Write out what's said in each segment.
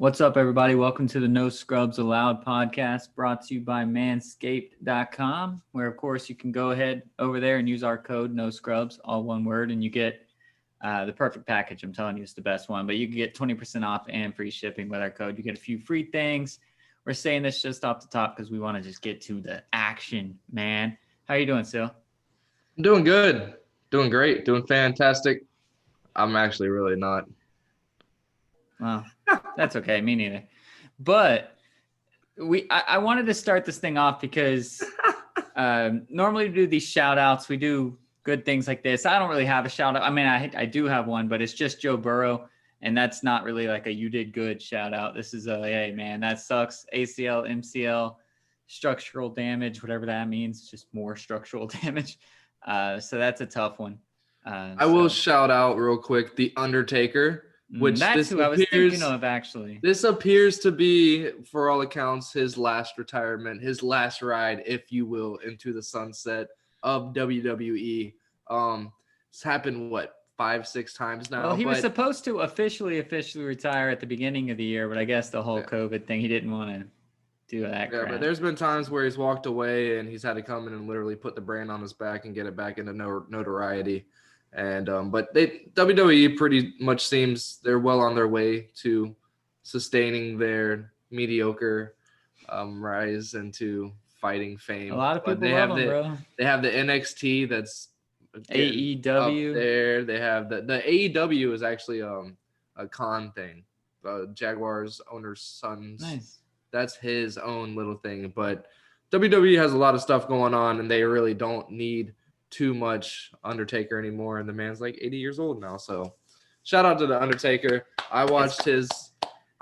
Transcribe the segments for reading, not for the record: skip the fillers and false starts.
What's up, everybody? Welcome to the No Scrubs Allowed podcast, brought to you by manscaped.com, where, of course, you can go ahead over there and use our code No Scrubs, all one word, and you get the perfect package. I'm telling you, it's the best one, but you can get 20% off and free shipping with our code. You get a few free things. We're saying this just off the top because we want to just get to the action, man. How you doing, Sil? I'm doing good. Doing great. Doing fantastic. I'm actually really not. Well, that's okay. Me neither. But I wanted to start this thing off because normally we do these shout outs. We do good things like this. I don't really have a shout out. I mean, I do have one, but it's just Joe Burrow. And that's not really like a you did good shout out. This is a, hey, man, that sucks. ACL, MCL, structural damage, whatever that means, just more structural damage. So that's a tough one. I will shout out real quick The Undertaker, which that's who I was thinking of, actually. This appears to be, for all accounts, his last retirement, his last ride, if you will, into the sunset of WWE. It's happened, 5-6 times now? Well, he was supposed to officially retire at the beginning of the year, but I guess the whole COVID thing, he didn't want to do that crap. But there's been times where he's walked away and he's had to come in and literally put the brand on his back and get it back into notoriety. And but WWE pretty much seems they're well on their way to sustaining their mediocre rise into fighting fame. A lot of people love them, bro. They have the NXT that's AEW up there. They have the AEW is actually a con thing. Jaguars owner's son's. Nice. That's his own little thing. But WWE has a lot of stuff going on, and they really don't need too much Undertaker anymore. And the man's like 80 years old now. So shout out to the Undertaker. I watched his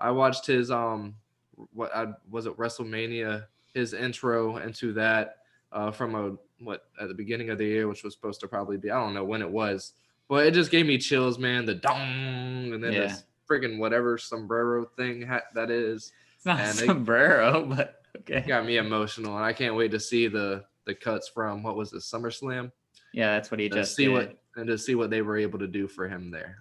WrestleMania, his intro into that from at the beginning of the year, which was supposed to probably be, I don't know when it was, but it just gave me chills, man. The dong, and then this freaking whatever sombrero thing that is. It's not sombrero, but okay. Got me emotional, and I can't wait to see the cuts from, what was it, SummerSlam? Yeah, that's what he just did. To see what they were able to do for him there.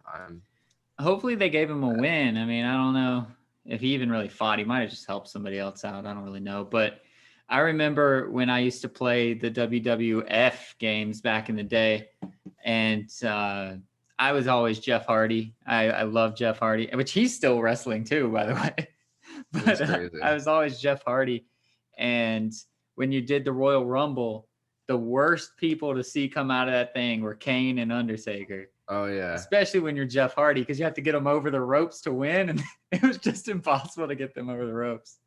Hopefully they gave him a win. I mean, I don't know if he even really fought. He might have just helped somebody else out. I don't really know. But I remember when I used to play the WWF games back in the day, and I was always Jeff Hardy. I love Jeff Hardy, which he's still wrestling too, by the way. But I was always Jeff Hardy. And when you did the Royal Rumble, the worst people to see come out of that thing were Kane and Undertaker. Oh, yeah. Especially when you're Jeff Hardy, because you have to get them over the ropes to win. And it was just impossible to get them over the ropes.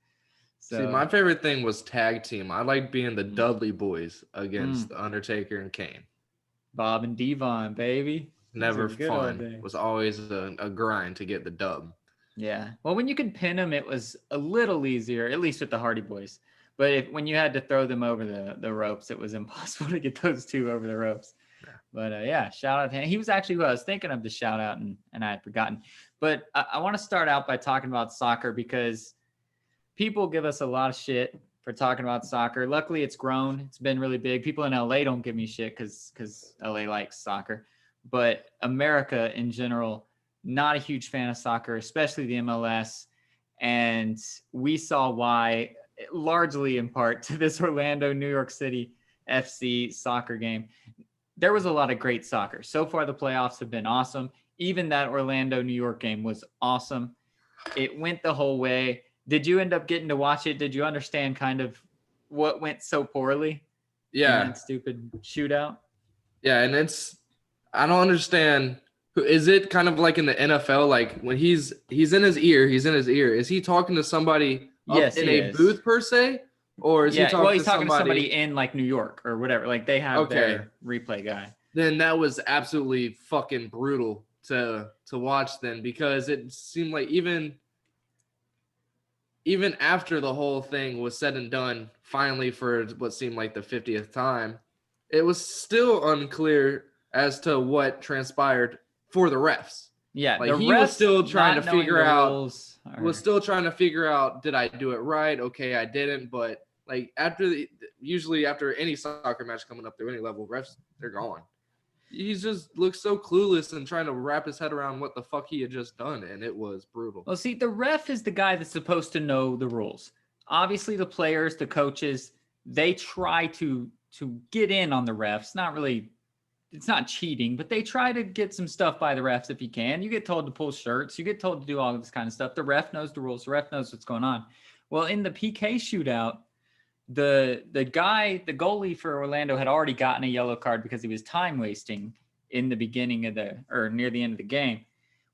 So, see, my favorite thing was tag team. I liked being the Dudley Boys against the Undertaker and Kane. Bob and Devon, baby. Never fun. It was always a grind to get the dub. Yeah. Well, when you could pin them, it was a little easier, at least with the Hardy Boys. But when you had to throw them over the ropes, it was impossible to get those two over the ropes. Yeah. But shout out to him. He was actually who I was thinking of the shout out, and I had forgotten. But I want to start out by talking about soccer because people give us a lot of shit for talking about soccer. Luckily, it's grown. It's been really big. People in LA don't give me shit because LA likes soccer. But America in general, not a huge fan of soccer, especially the MLS. And we saw why, largely in part to this Orlando, New York City FC soccer game. There was a lot of great soccer. So far, the playoffs have been awesome. Even that Orlando, New York game was awesome. It went the whole way. Did you end up getting to watch it? Did you understand kind of what went so poorly? Yeah. In that stupid shootout? Yeah, and I don't understand. Is it kind of like in the NFL, like when he's in his ear, is he talking to somebody in a booth per se? Or is he talking to somebody in like New York or whatever? Like they have their replay guy. Then that was absolutely fucking brutal to watch then, because it seemed like even after the whole thing was said and done, finally for what seemed like the 50th time, it was still unclear as to what transpired for the refs. Yeah, like he was still trying to figure out. Was still trying to figure out, did I do it right? Okay, I didn't. But like usually after any soccer match coming up through any level, refs, they're gone. he just looked so clueless and trying to wrap his head around what the fuck he had just done, and it was brutal. Well, see, the ref is the guy that's supposed to know the rules. Obviously, the players, the coaches, they try to get in on the refs. Not really, it's not cheating, but they try to get some stuff by the refs if you can. You get told to pull shirts, you get told to do all of this kind of stuff. The ref knows the rules, the ref knows what's going on. Well, in the PK shootout, the goalie for Orlando had already gotten a yellow card because he was time wasting in the beginning of near the end of the game.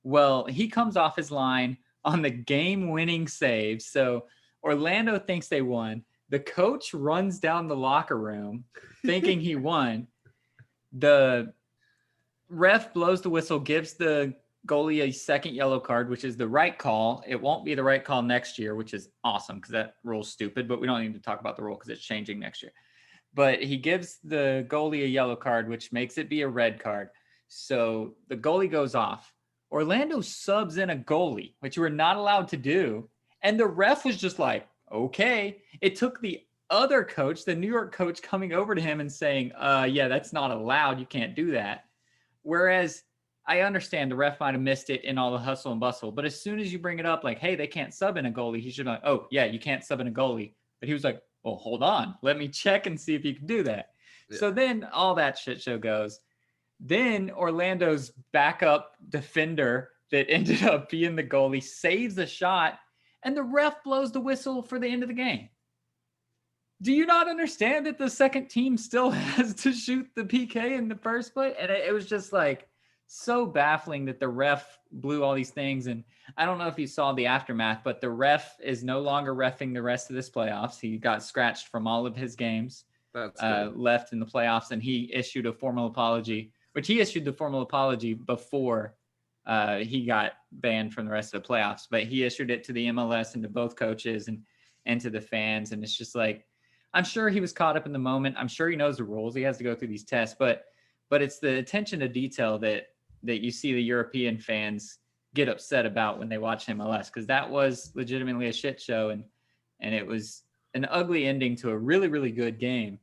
Well, he comes off his line on the game-winning save. So Orlando thinks they won. The coach runs down the locker room thinking he won. The ref blows the whistle, gives the goalie a second yellow card, which is the right call. It won't be the right call next year, which is awesome because that rule's stupid, but we don't need to talk about the rule because it's changing next year. But he gives the goalie a yellow card, which makes it be a red card. So the goalie goes off. Orlando subs in a goalie, which you were not allowed to do. And the ref was just like, okay. It took the other coach, the New York coach, coming over to him and saying, yeah, that's not allowed. You can't do that. Whereas I understand the ref might have missed it in all the hustle and bustle. But as soon as you bring it up, like, hey, they can't sub in a goalie, he should be like, oh, yeah, you can't sub in a goalie. But he was like, well, hold on. Let me check and see if you can do that. Yeah. So then all that shit show goes. Then Orlando's backup defender that ended up being the goalie saves the shot, and the ref blows the whistle for the end of the game. Do you not understand that the second team still has to shoot the PK in the first place? And it was just like so baffling that the ref blew all these things. And I don't know if you saw the aftermath, but the ref is no longer reffing the rest of this playoffs. He got scratched from all of his games left in the playoffs, and he issued a formal apology. Which he issued the formal apology before he got banned from the rest of the playoffs. But he issued it to the MLS and to both coaches and to the fans. And it's just like, I'm sure he was caught up in the moment. I'm sure he knows the rules. He has to go through these tests. But it's the attention to detail that you see the European fans get upset about when they watch MLS, because that was legitimately a shit show. And it was an ugly ending to a really, really good game.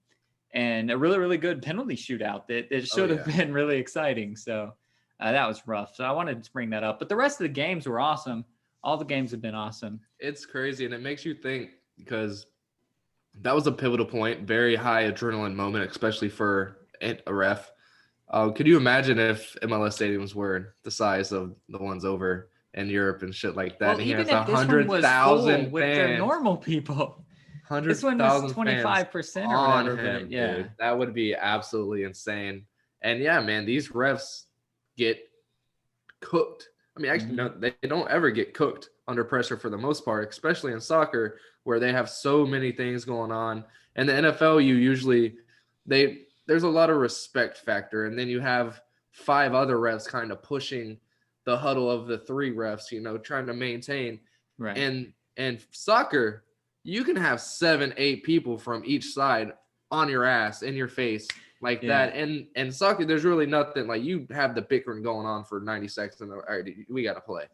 And a really, really good penalty shootout that it should have been really exciting. So that was rough. So I wanted to bring that up. But the rest of the games were awesome. All the games have been awesome. It's crazy. And it makes you think, because that was a pivotal point, very high adrenaline moment, especially for a ref. Could you imagine if MLS stadiums were the size of the ones over in Europe and shit like that? Well, and he even has if this one was 100,000 full with the normal people. 100,000 this one was 25% or whatever, him, but yeah. Dude. That would be absolutely insane. And yeah, man, these refs get cooked. I mean, actually, no, they don't ever get cooked under pressure for the most part, especially in soccer where they have so many things going on. And the NFL, there's a lot of respect factor. And then you have 5 other refs kind of pushing the huddle of the 3 refs, trying to maintain. Right. And soccer, you can have 7-8 people from each side on your ass, in your face like that. And soccer, there's really nothing like you have the bickering going on for 90 seconds and all right, we got to play.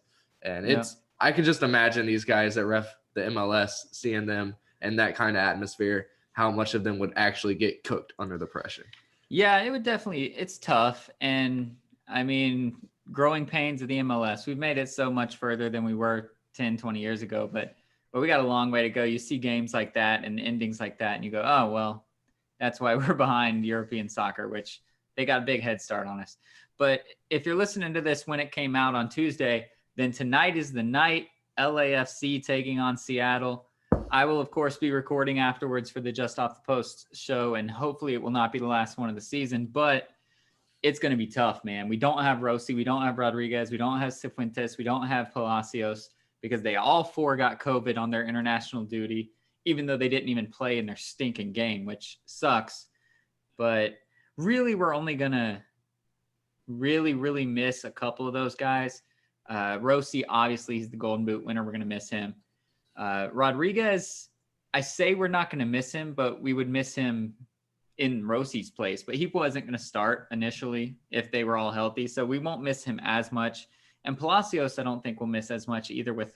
And I could just imagine these guys that ref the MLS, seeing them in that kind of atmosphere, how much of them would actually get cooked under the pressure. Yeah, it would definitely, it's tough. And I mean, growing pains of the MLS, we've made it so much further than we were 10, 20 years ago, but we got a long way to go. You see games like that and endings like that, and you go, oh, well, that's why we're behind European soccer, which they got a big head start on us. But if you're listening to this when it came out on Tuesday, then tonight is the night. LAFC taking on Seattle. I will, of course, be recording afterwards for the Just Off the Post show, and hopefully it will not be the last one of the season, but it's going to be tough, man. We don't have Rossi. We don't have Rodriguez. We don't have Cifuentes. We don't have Palacios, because they all 4 got COVID on their international duty, even though they didn't even play in their stinking game, which sucks. But really, we're only going to really, really miss a couple of those guys. Rossi, obviously, he's the Golden Boot winner. We're going to miss him. Rodriguez, I say we're not going to miss him, but we would miss him in Rossi's place. But he wasn't going to start initially if they were all healthy, so we won't miss him as much. And Palacios, I don't think we'll miss as much either with,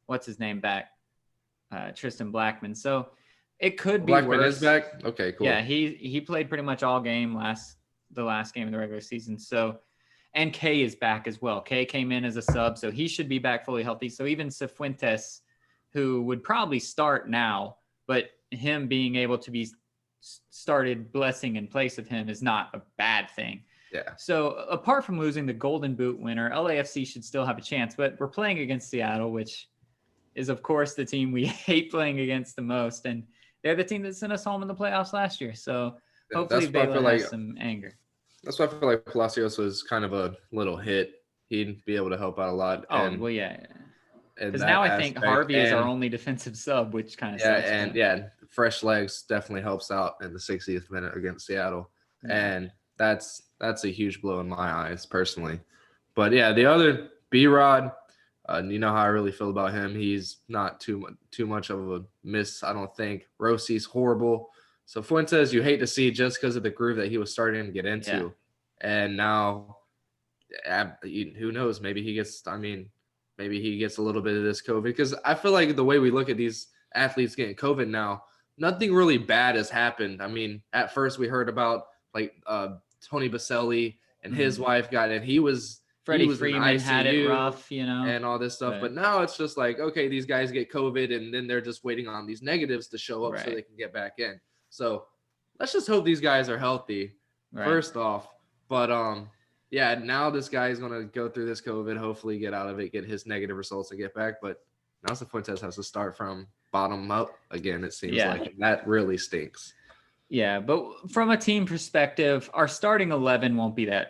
what's his name back? Tristan Blackman. So it could be Blackman worse. is back? Okay, cool. Yeah, he played pretty much all game last the last game of the regular season. So, and K is back as well. K came in as a sub, so he should be back fully healthy. So even Cifuentes, who would probably start now, but him being able to be started Blessing in place of him is not a bad thing. Yeah. So apart from losing the Golden Boot winner, LAFC should still have a chance, but we're playing against Seattle, which is of course the team we hate playing against the most. And they're the team that sent us home in the playoffs last year. So hopefully Vela has some anger. That's why I feel like Palacios was kind of a little hit. He'd be able to help out a lot. Oh, well, yeah. Because now I think Harvey is our only defensive sub, which kind of sucks. And yeah, fresh legs definitely helps out in the 60th minute against Seattle. Yeah. And that's a huge blow in my eyes personally. But yeah, the other B-Rod, you know how I really feel about him. He's not too much of a miss, I don't think. Rossi's horrible. So Fuentes, you hate to see just because of the groove that he was starting to get into. Yeah. And now, who knows, maybe he gets a little bit of this COVID. Because I feel like the way we look at these athletes getting COVID now, nothing really bad has happened. I mean, at first we heard about like Tony Baselli and his wife got it. Freddie Freeman had it rough, and all this stuff. But now it's just like, okay, these guys get COVID and then they're just waiting on these negatives to show up so they can get back in. So let's just hope these guys are healthy first off. But yeah, now this guy is going to go through this COVID, hopefully get out of it, get his negative results and get back. But now Cifuentes has to start from bottom up again, it seems like. That really stinks. Yeah, but from a team perspective, our starting 11 won't be a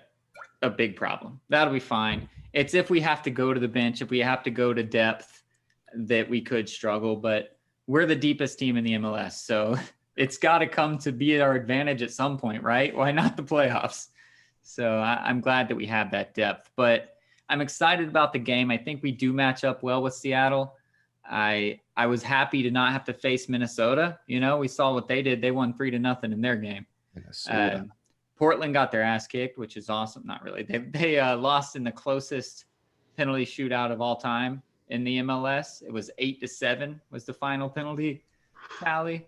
big problem. That'll be fine. It's if we have to go to the bench, if we have to go to depth, that we could struggle. But we're the deepest team in the MLS, so it's got to come to be at our advantage at some point, right? Why not the playoffs? So I'm glad that we have that depth. But I'm excited about the game. I think we do match up well with Seattle. I was happy to not have to face Minnesota. We saw what they did. They won 3-0 in their game. Portland got their ass kicked, which is awesome. Not really. They lost in the closest penalty shootout of all time in the MLS. It was 8-7 was the final penalty tally.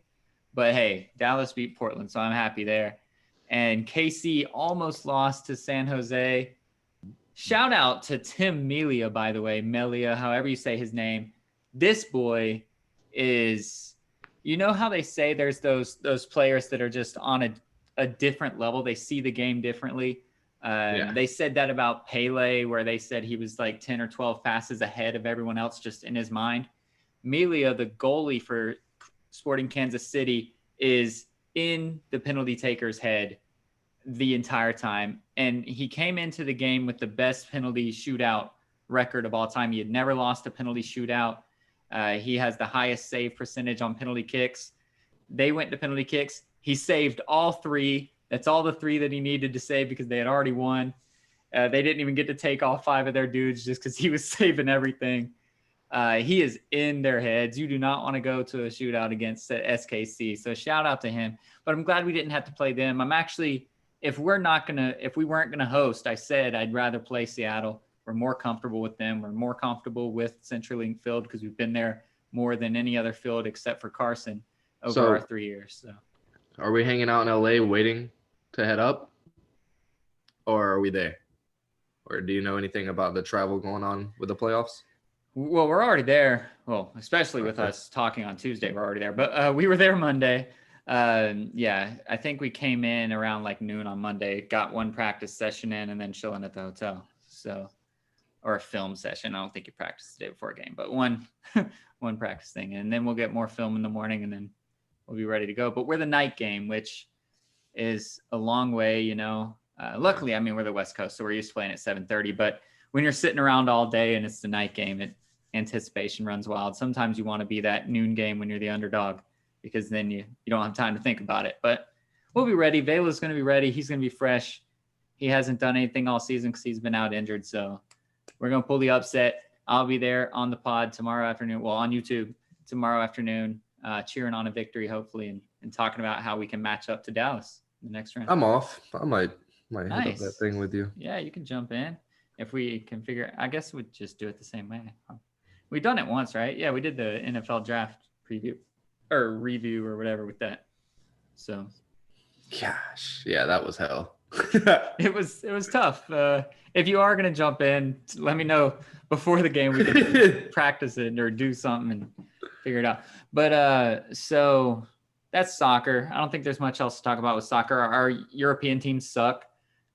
But hey, Dallas beat Portland, so I'm happy there. And KC almost lost to San Jose. Shout out to Tim Melia, by the way. Melia, however you say his name. This boy is, how they say there's those players that are just on a different level. They see the game differently. They said that about Pele, where they said he was like 10 or 12 passes ahead of everyone else just in his mind. Melia, the goalie for Sporting Kansas City, is in the penalty taker's head the entire time. And he came into the game with the best penalty shootout record of all time. He had never lost a penalty shootout. He has the highest save percentage on penalty kicks. They went to penalty kicks. He saved all 3. That's all the 3 that he needed to save because they had already won. They didn't even get to take all 5 of their dudes just because he was saving everything. He is in their heads. You do not want to go to a shootout against SKC. So shout out to him. But I'm glad we didn't have to play them. I'm actually, if we weren't gonna host, I said I'd rather play Seattle. We're more comfortable with them. We're more comfortable with CenturyLink Field because we've been there more than any other field except for Carson over our 3 years. So, are we hanging out in LA waiting to head up, or are we there? Or do you know anything about the travel going on with the playoffs? Well, we're already there. Well, especially with us talking on Tuesday, we're already there. But we were there Monday. I think we came in around like noon on Monday, got one practice session in, and then chilling at the hotel. So, or a film session. I don't think you practiced the day before a game, but one practice thing. And then we'll get more film in the morning, and then we'll be ready to go. But we're the night game, which is a long way, Luckily, we're the West Coast, so we're used to playing at 7:30. But when you're sitting around all day and it's the night game, anticipation runs wild. Sometimes you want to be that noon game when you're the underdog, because then you don't have time to think about it. But we'll be ready. Vela's going to be ready. He's going to be fresh. He hasn't done anything all season because he's been out injured. So we're going to pull the upset. I'll be there on the pod tomorrow afternoon. Well, on YouTube tomorrow afternoon, cheering on a victory, hopefully, and talking about how we can match up to Dallas in the next round. I'm off. I might hit up that thing with you. Yeah, you can jump in. If we can I guess we'd just do it the same way. We've done it once, right? Yeah, we did the NFL draft preview or review or whatever with that. So. Gosh, yeah, that was hell. It was tough. If you are gonna jump in, let me know before the game. We can practice it or do something and figure it out. But so that's soccer. I don't think there's much else to talk about with soccer. Our European teams suck.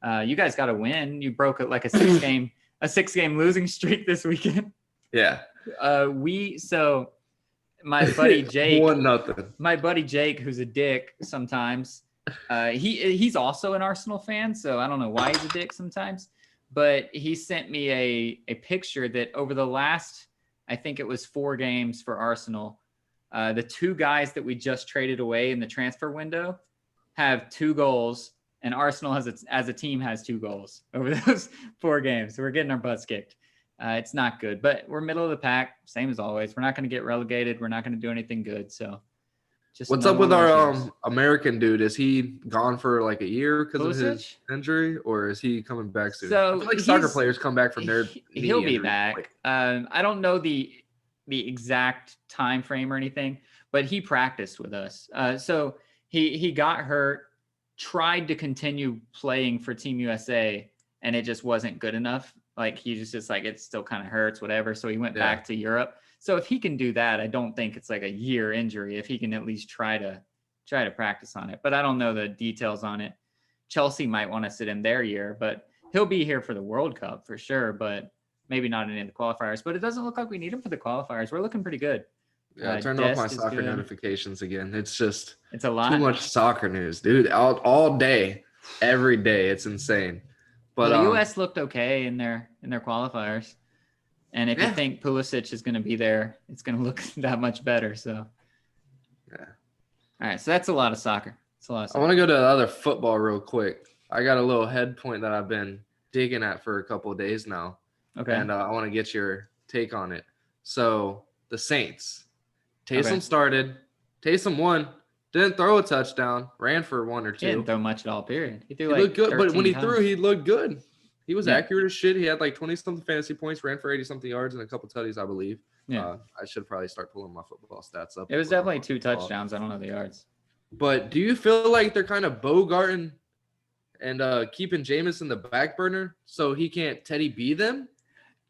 You guys got to win. You broke like a six game losing streak this weekend. Yeah. So my buddy Jake, 1-0. My buddy Jake, who's a dick sometimes. He's also an Arsenal fan, so I don't know why he's a dick sometimes. But he sent me a picture that over the last, I think it was 4 games for Arsenal, the 2 guys that we just traded away in the transfer window have 2 goals, and Arsenal as a team has 2 goals over those 4 games. So we're getting our butts kicked. It's not good, but we're middle of the pack, same as always. We're not going to get relegated. We're not going to do anything good. So just what's up with our American dude? Is he gone for like a year because of his injury, or is he coming back soon? So I feel like soccer players come back from their he'll be back. I don't know the exact time frame or anything, but he practiced with us. So he got hurt, tried to continue playing for Team USA, and it just wasn't good enough. Like he just like, it still kind of hurts, whatever. So he went back to Europe. So if he can do that, I don't think it's like a year injury. If he can at least try to practice on it, but I don't know the details on it. Chelsea might want to sit him their year, but he'll be here for the World Cup for sure, but maybe not in any of the qualifiers. But it doesn't look like we need him for the qualifiers. We're looking pretty good. Yeah, I turned off my soccer notifications again. It's a lot. Too much soccer news, dude. All day, every day. It's insane. But the U.S. looked okay in their qualifiers, and if you think Pulisic is going to be there, it's going to look that much better. So, all right. So that's a lot of soccer. It's a lot of soccer. I want to go to the other football real quick. I got a little head point that I've been digging at for a couple of days now. Okay. And I want to get your take on it. So the Saints, Taysom started. Taysom won. Didn't throw a touchdown. Ran for 1 or 2. He didn't throw much at all, period. He looked good, but when he threw, he looked good. He was Yeah. accurate as shit. He had like 20-something fantasy points, ran for 80-something yards, and a couple tutties, I believe. Yeah. I should probably start pulling my football stats up. It was definitely 2 touchdowns. I don't know the yards. But do you feel like they're kind of bogarting and keeping Jameis in the back burner so he can't Teddy B them?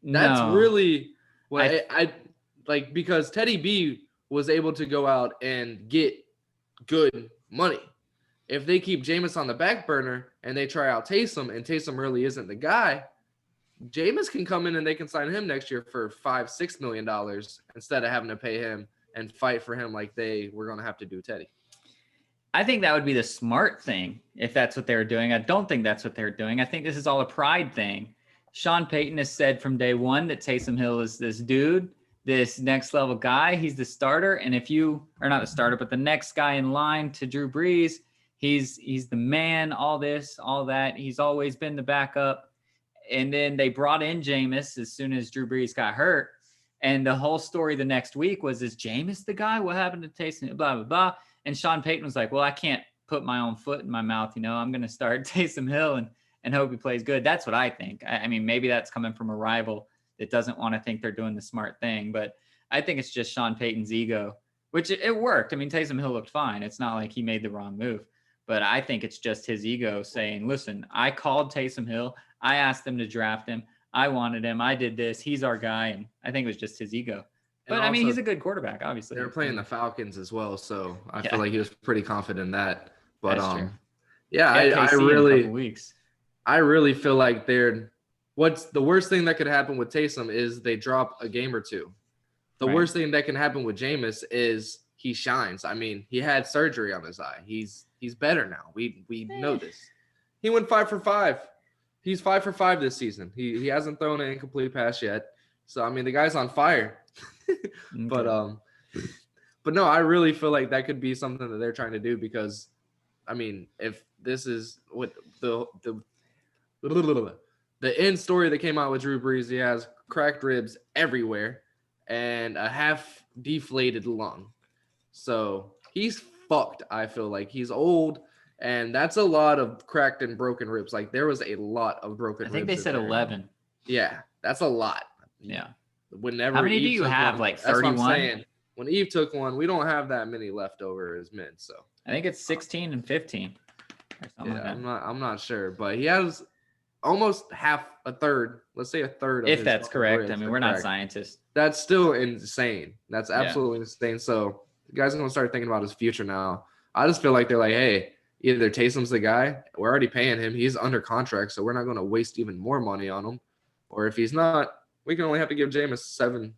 That's really what I like, because Teddy B was able to go out and get good money. If they keep Jameis on the back burner and they try out Taysom, and Taysom really isn't the guy, Jameis can come in and they can sign him next year for $5-6 million instead of having to pay him and fight for him like they were going to have to do Teddy. I think that would be the smart thing if that's what they were doing. I don't think that's what they're doing. I think this is all a pride thing. Sean Payton has said from day one that Taysom Hill is this dude, this next level guy. He's the starter. And if you are not the starter, but the next guy in line to Drew Brees, he's the man, all this, all that. He's always been the backup. And then they brought in Jameis as soon as Drew Brees got hurt. And the whole story the next week was, is Jameis the guy? What happened to Taysom? Blah, blah, blah. And Sean Payton was like, well, I can't put my own foot in my mouth. I'm going to start Taysom Hill and hope he plays good. That's what I think. I mean, maybe that's coming from a rival that doesn't want to think they're doing the smart thing. But I think it's just Sean Payton's ego, which it worked. I mean, Taysom Hill looked fine. It's not like he made the wrong move. But I think it's just his ego saying, listen, I called Taysom Hill. I asked them to draft him. I wanted him. I did this. He's our guy. And I think it was just his ego. But, I mean, he's a good quarterback, obviously. They're playing the Falcons as well, so I feel like he was pretty confident in that. But, I really feel like what's the worst thing that could happen with Taysom is they drop a game or two. The worst thing that can happen with Jameis is he shines. I mean, he had surgery on his eye. He's better now. We know this. He went 5 for 5. He's 5 for 5 this season. He hasn't thrown an incomplete pass yet. So, I mean, the guy's on fire. But no, I really feel like that could be something that they're trying to do because, I mean, if this is what the end story that came out with Drew Brees, he has cracked ribs everywhere and a half deflated lung. So he's fucked. I feel like he's old, and that's a lot of cracked and broken ribs. Like there was a lot of broken ribs. I think they said 11. Yeah, that's a lot. Yeah. Whenever how many do you have? Like 31? When Eve took one, we don't have that many left over as men. So I think it's 16 and 15. or something like that. I'm not sure, but he has almost a third. Let's say a third of If his that's correct. I mean, we're not correct. scientists. That's still insane. That's absolutely insane. So the guy's gonna start thinking about his future now. I just feel like they're like, hey, either Taysom's the guy. We're already paying him. He's under contract, so we're not gonna waste even more money on him. Or if he's not, we can only have to give Jameis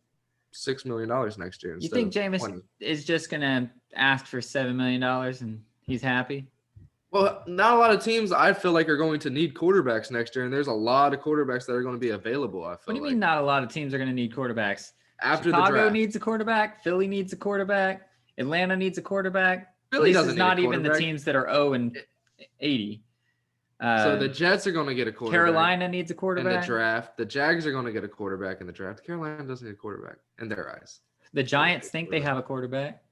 $6 million next year. You think Jameis is just gonna ask for $7 million and he's happy? Well, not a lot of teams I feel like are going to need quarterbacks next year, and there's a lot of quarterbacks that are going to be available. What do you mean not a lot of teams are going to need quarterbacks? After Chicago the draft needs a quarterback. Philly needs a quarterback. Atlanta needs a quarterback. Philly this is not even the teams that are 0-80. So the Jets are going to get a quarterback. Carolina needs a quarterback. In the draft. The Jags are going to get a quarterback in the draft. Carolina doesn't need a quarterback in their eyes. The Giants think they have a quarterback.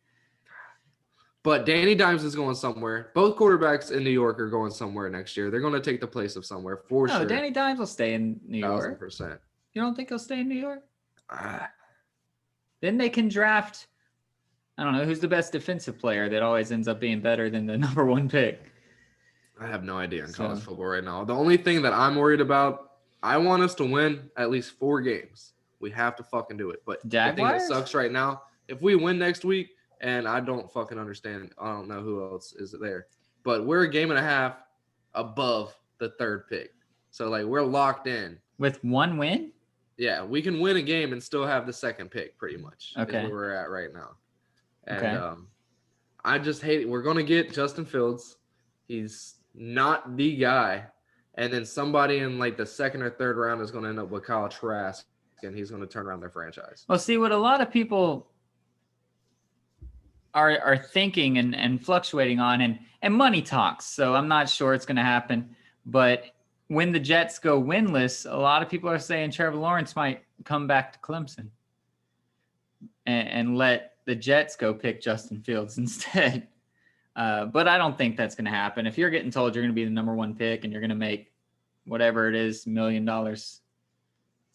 But Danny Dimes is going somewhere. Both quarterbacks in New York are going somewhere next year. They're going to take the place of somewhere for sure. No, Danny Dimes will stay in New York. 1,000%. You don't think he'll stay in New York? Then they can draft, I don't know, who's the best defensive player that always ends up being better than the number one pick? I have no idea in college football right now. The only thing that I'm worried about, I want us to win at least 4 games. We have to fucking do it. But Jaguars? The thing that sucks right now, if we win next week, and I don't fucking understand. I don't know who else is there. But we're a game and a half above the 3rd pick. So, like, we're locked in. With 1 win? Yeah, we can win a game and still have the 2nd pick pretty much. Okay. Is where we're at right now. And I just hate it. We're going to get Justin Fields. He's not the guy. And then somebody in, like, the 2nd or 3rd round is going to end up with Kyle Trask, and he's going to turn around their franchise. Well, see, what a lot of people are thinking and fluctuating on, and money talks. So I'm not sure it's going to happen. But when the Jets go winless, a lot of people are saying Trevor Lawrence might come back to Clemson and let the Jets go pick Justin Fields instead. But I don't think that's going to happen. If you're getting told you're going to be the number 1 pick and you're going to make whatever it is, $1 million, it's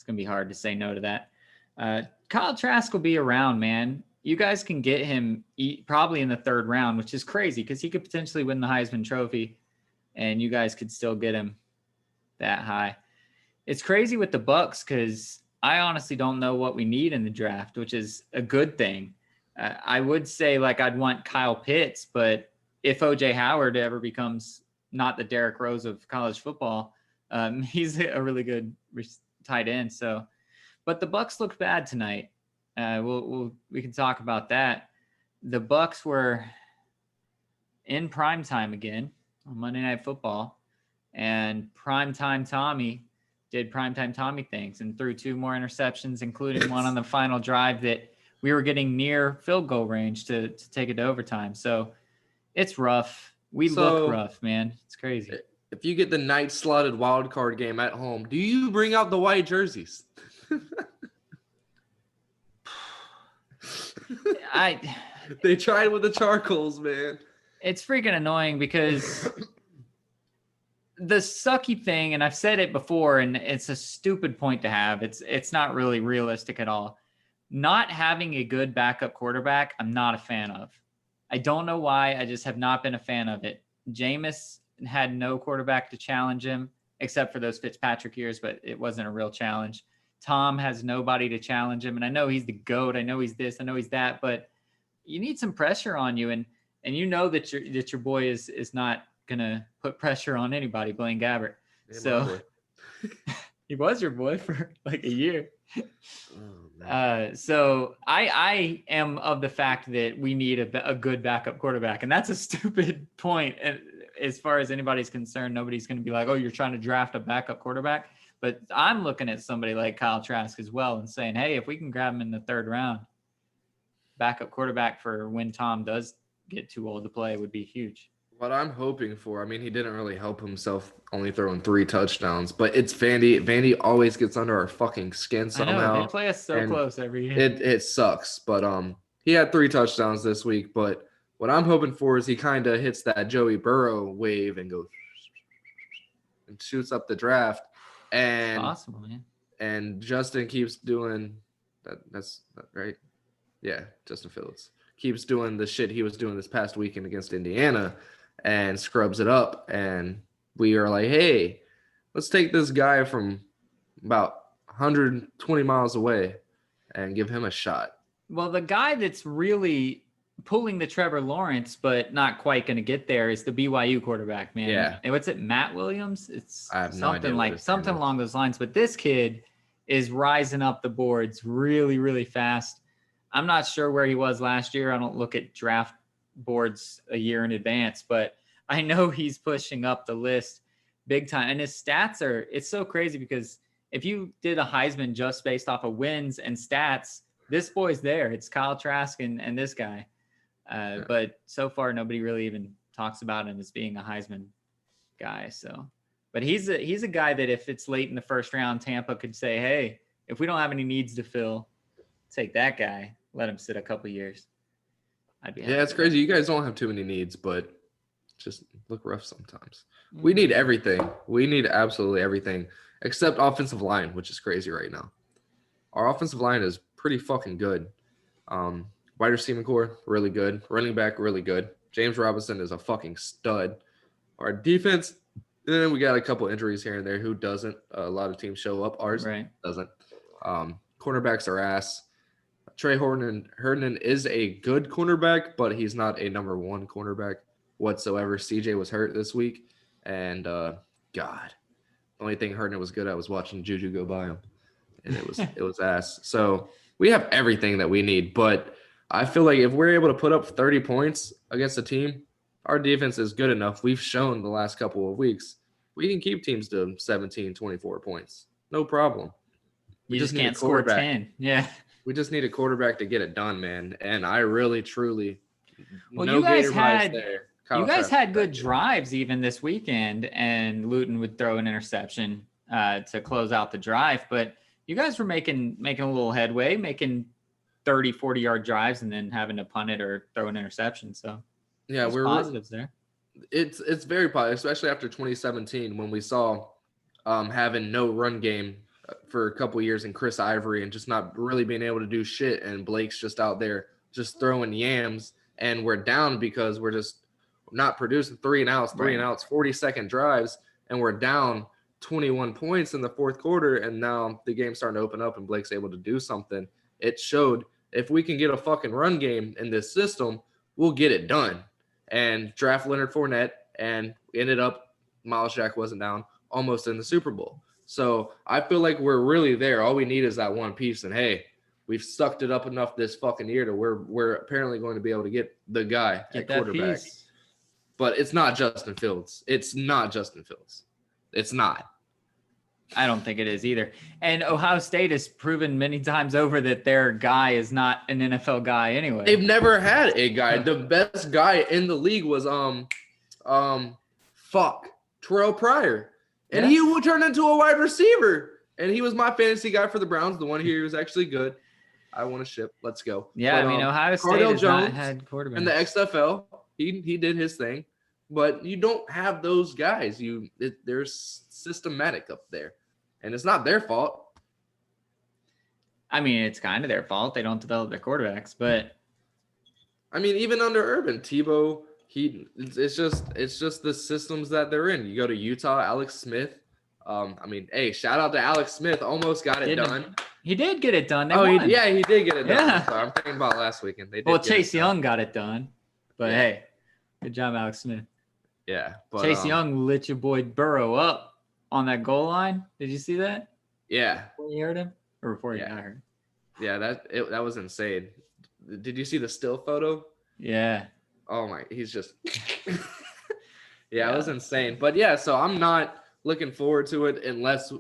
going to be hard to say no to that. Kyle Trask will be around, man. You guys can get him probably in the 3rd round, which is crazy because he could potentially win the Heisman Trophy, and you guys could still get him that high. It's crazy with the Bucks because I honestly don't know what we need in the draft, which is a good thing. I would say like I'd want Kyle Pitts, but if OJ Howard ever becomes not the Derrick Rose of college football, he's a really good tight end. So, but the Bucks looked bad tonight. We can talk about that. The Bucks were in primetime again on Monday Night Football, and primetime Tommy did primetime Tommy things and threw 2 more interceptions, including one on the final drive that we were getting near field goal range to take it to overtime. So it's rough. We look rough, man. It's crazy. If you get the night slotted wild card game at home, do you bring out the white jerseys? They tried with the charcoals, man. It's freaking annoying because the sucky thing, and I've said it before, and it's a stupid point to have. It's not really realistic at all. Not having a good backup quarterback, I'm not a fan of. I don't know why. I just have not been a fan of it. Jameis had no quarterback to challenge him except for those Fitzpatrick years, but it wasn't a real challenge. Tom has nobody to challenge him. And I know he's the GOAT. I know he's this. I know he's that. But you need some pressure on you. And you know that your boy is not going to put pressure on anybody, Blaine Gabbert. Yeah, so he was your boy for like a year. So I am of the fact that we need a good backup quarterback. And that's a stupid point. And as far as anybody's concerned, nobody's going to be like, oh, you're trying to draft a backup quarterback. But I'm looking at somebody like Kyle Trask as well and saying, hey, if we can grab him in the 3rd round, backup quarterback for when Tom does get too old to play would be huge. What I'm hoping for, I mean, he didn't really help himself only throwing 3 touchdowns, but it's Vandy. Vandy always gets under our fucking skin somehow. I know, they play us so close every year. It sucks, but he had 3 touchdowns this week, but what I'm hoping for is he kind of hits that Joey Burrow wave and goes and shoots up the draft. And possible, man. And Justin keeps doing that. That's right. Yeah, Justin Fields keeps doing the shit he was doing this past weekend against Indiana, and scrubs it up. And we are like, hey, let's take this guy from about 120 miles away and give him a shot. Well, the guy that's really pulling the Trevor Lawrence, but not quite going to get there, is the BYU quarterback, man. Yeah. And what's it, Matt Williams? It's I have no idea something along those lines. But this kid is rising up the boards really, really fast. I'm not sure where he was last year. I don't look at draft boards a year in advance, but I know he's pushing up the list big time. And his stats it's so crazy because if you did a Heisman just based off of wins and stats, this boy's there. It's Kyle Trask and this guy. But so far, nobody really even talks about him as being a Heisman guy. So, but he's a guy that if it's late in the first round, Tampa could say, hey, if we don't have any needs to fill, take that guy, let him sit a couple years. I'd be happy. Yeah, it's crazy. You guys don't have too many needs, but just look rough sometimes. We need everything. We need absolutely everything except offensive line, which is crazy right now. Our offensive line is pretty fucking good. Wide receiving core, really good. Running back, really good. James Robinson is a fucking stud. Our defense, we got a couple injuries here and there. Who doesn't? A lot of teams show up. Ours doesn't. Cornerbacks are ass. Trey Herndon is a good cornerback, but he's not a number one cornerback whatsoever. CJ was hurt this week, and God, the only thing Herndon was good at was watching Juju go by him, and it was ass. So we have everything that we need, but I feel like if we're able to put up 30 points against a team, our defense is good enough. We've shown the last couple of weeks we can keep teams to 17, 24 points. No problem. We just can't score 10. Yeah. We just need a quarterback to get it done, man. And I really, truly, well, you guys had good drives even this weekend, and Luton would throw an interception to close out the drive. But you guys were making a little headway, making 30, 40-yard drives and then having to punt it or throw an interception. So yeah, we're positives there. It's very positive, especially after 2017 when we saw having no run game for a couple years in Chris Ivory and just not really being able to do shit, and Blake's just out there just throwing yams, and we're down because we're just not producing 3 and outs, 40-second drives, and we're down 21 points in the fourth quarter, and now the game's starting to open up and Blake's able to do something. It showed if we can get a fucking run game in this system, we'll get it done. And draft Leonard Fournette, and ended up Miles Jack wasn't down, almost in the Super Bowl. So I feel like we're really there. All we need is that one piece. And hey, we've sucked it up enough this fucking year to we're apparently going to be able to get the guy at quarterback. Piece. But it's not Justin Fields. It's not. I don't think it is either. And Ohio State has proven many times over that their guy is not an NFL guy anyway. They've never had a guy. The best guy in the league was Terrell Pryor. And he will turn into a wide receiver. And he was my fantasy guy for the Browns. The one here was actually good. I want to ship. Let's go. Yeah, but, Ohio State has not had quarterbacks. In the XFL, he did his thing. But you don't have those guys. They're systematic up there. And it's not their fault. I mean, it's kind of their fault. They don't develop their quarterbacks. But I mean, even under Urban, Tebow, it's just the systems that they're in. You go to Utah, Alex Smith. Shout out to Alex Smith. Almost got it done. He did get it done. He did get it done. Yeah. I'm thinking about last weekend. Chase Young got it done. But hey, good job, Alex Smith. Yeah. But, Chase Young lit your boy Burrow up on that goal line. Did you see that? Yeah. Before you heard him? Or before you got hurt? Yeah, that was insane. Did you see the still photo? Yeah. Oh my, he's just yeah, it was insane. But yeah, so I'm not looking forward to it unless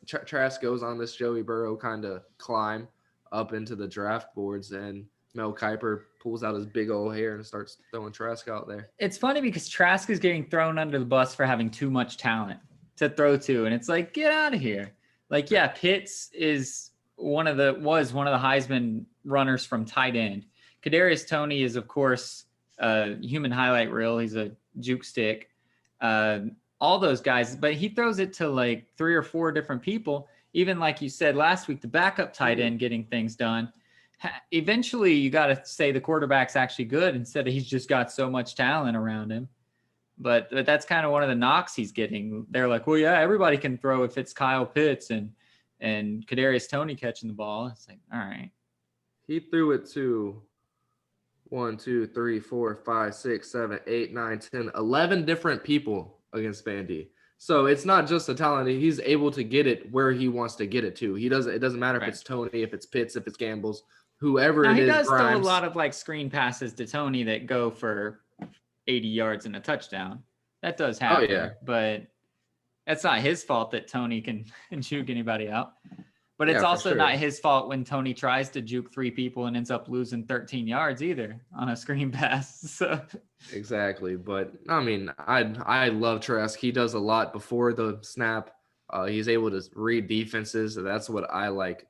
Trask goes on this Joey Burrow kind of climb up into the draft boards, and Mel Kiper pulls out his big old hair and starts throwing Trask out there. It's funny because Trask is getting thrown under the bus for having too much talent to throw to, and it's like, get out of here. Like, yeah, Pitts was one of the Heisman runners from tight end. Kadarius Toney is, of course, a human highlight reel. He's a juke stick. All those guys, but he throws it to like 3 or 4 different people. Even like you said last week, the backup tight end getting things done. eventually you got to say the quarterback's actually good instead of he's just got so much talent around him. But that's kind of one of the knocks he's getting. They're like, well, yeah, everybody can throw if it's Kyle Pitts and Kadarius Toney catching the ball. It's like, all right. He threw it to 1, 2, 3, 4, 5, 6, 7, 8, 9, 10, 11 different people against Vandy. So it's not just a talent. He's able to get it where he wants to get it to. It doesn't matter if it's Toney, if it's Pitts, if it's Gambles, whoever now, it is. He does Grimes. throw a lot of like screen passes to Toney that go for 80 yards and a touchdown. That does happen. Oh, yeah. But that's not his fault that Toney can juke anybody out. But it's also not his fault when Toney tries to juke 3 people and ends up losing 13 yards either on a screen pass. So exactly. But I mean, I love Trask. He does a lot before the snap. He's able to read defenses. So that's what I like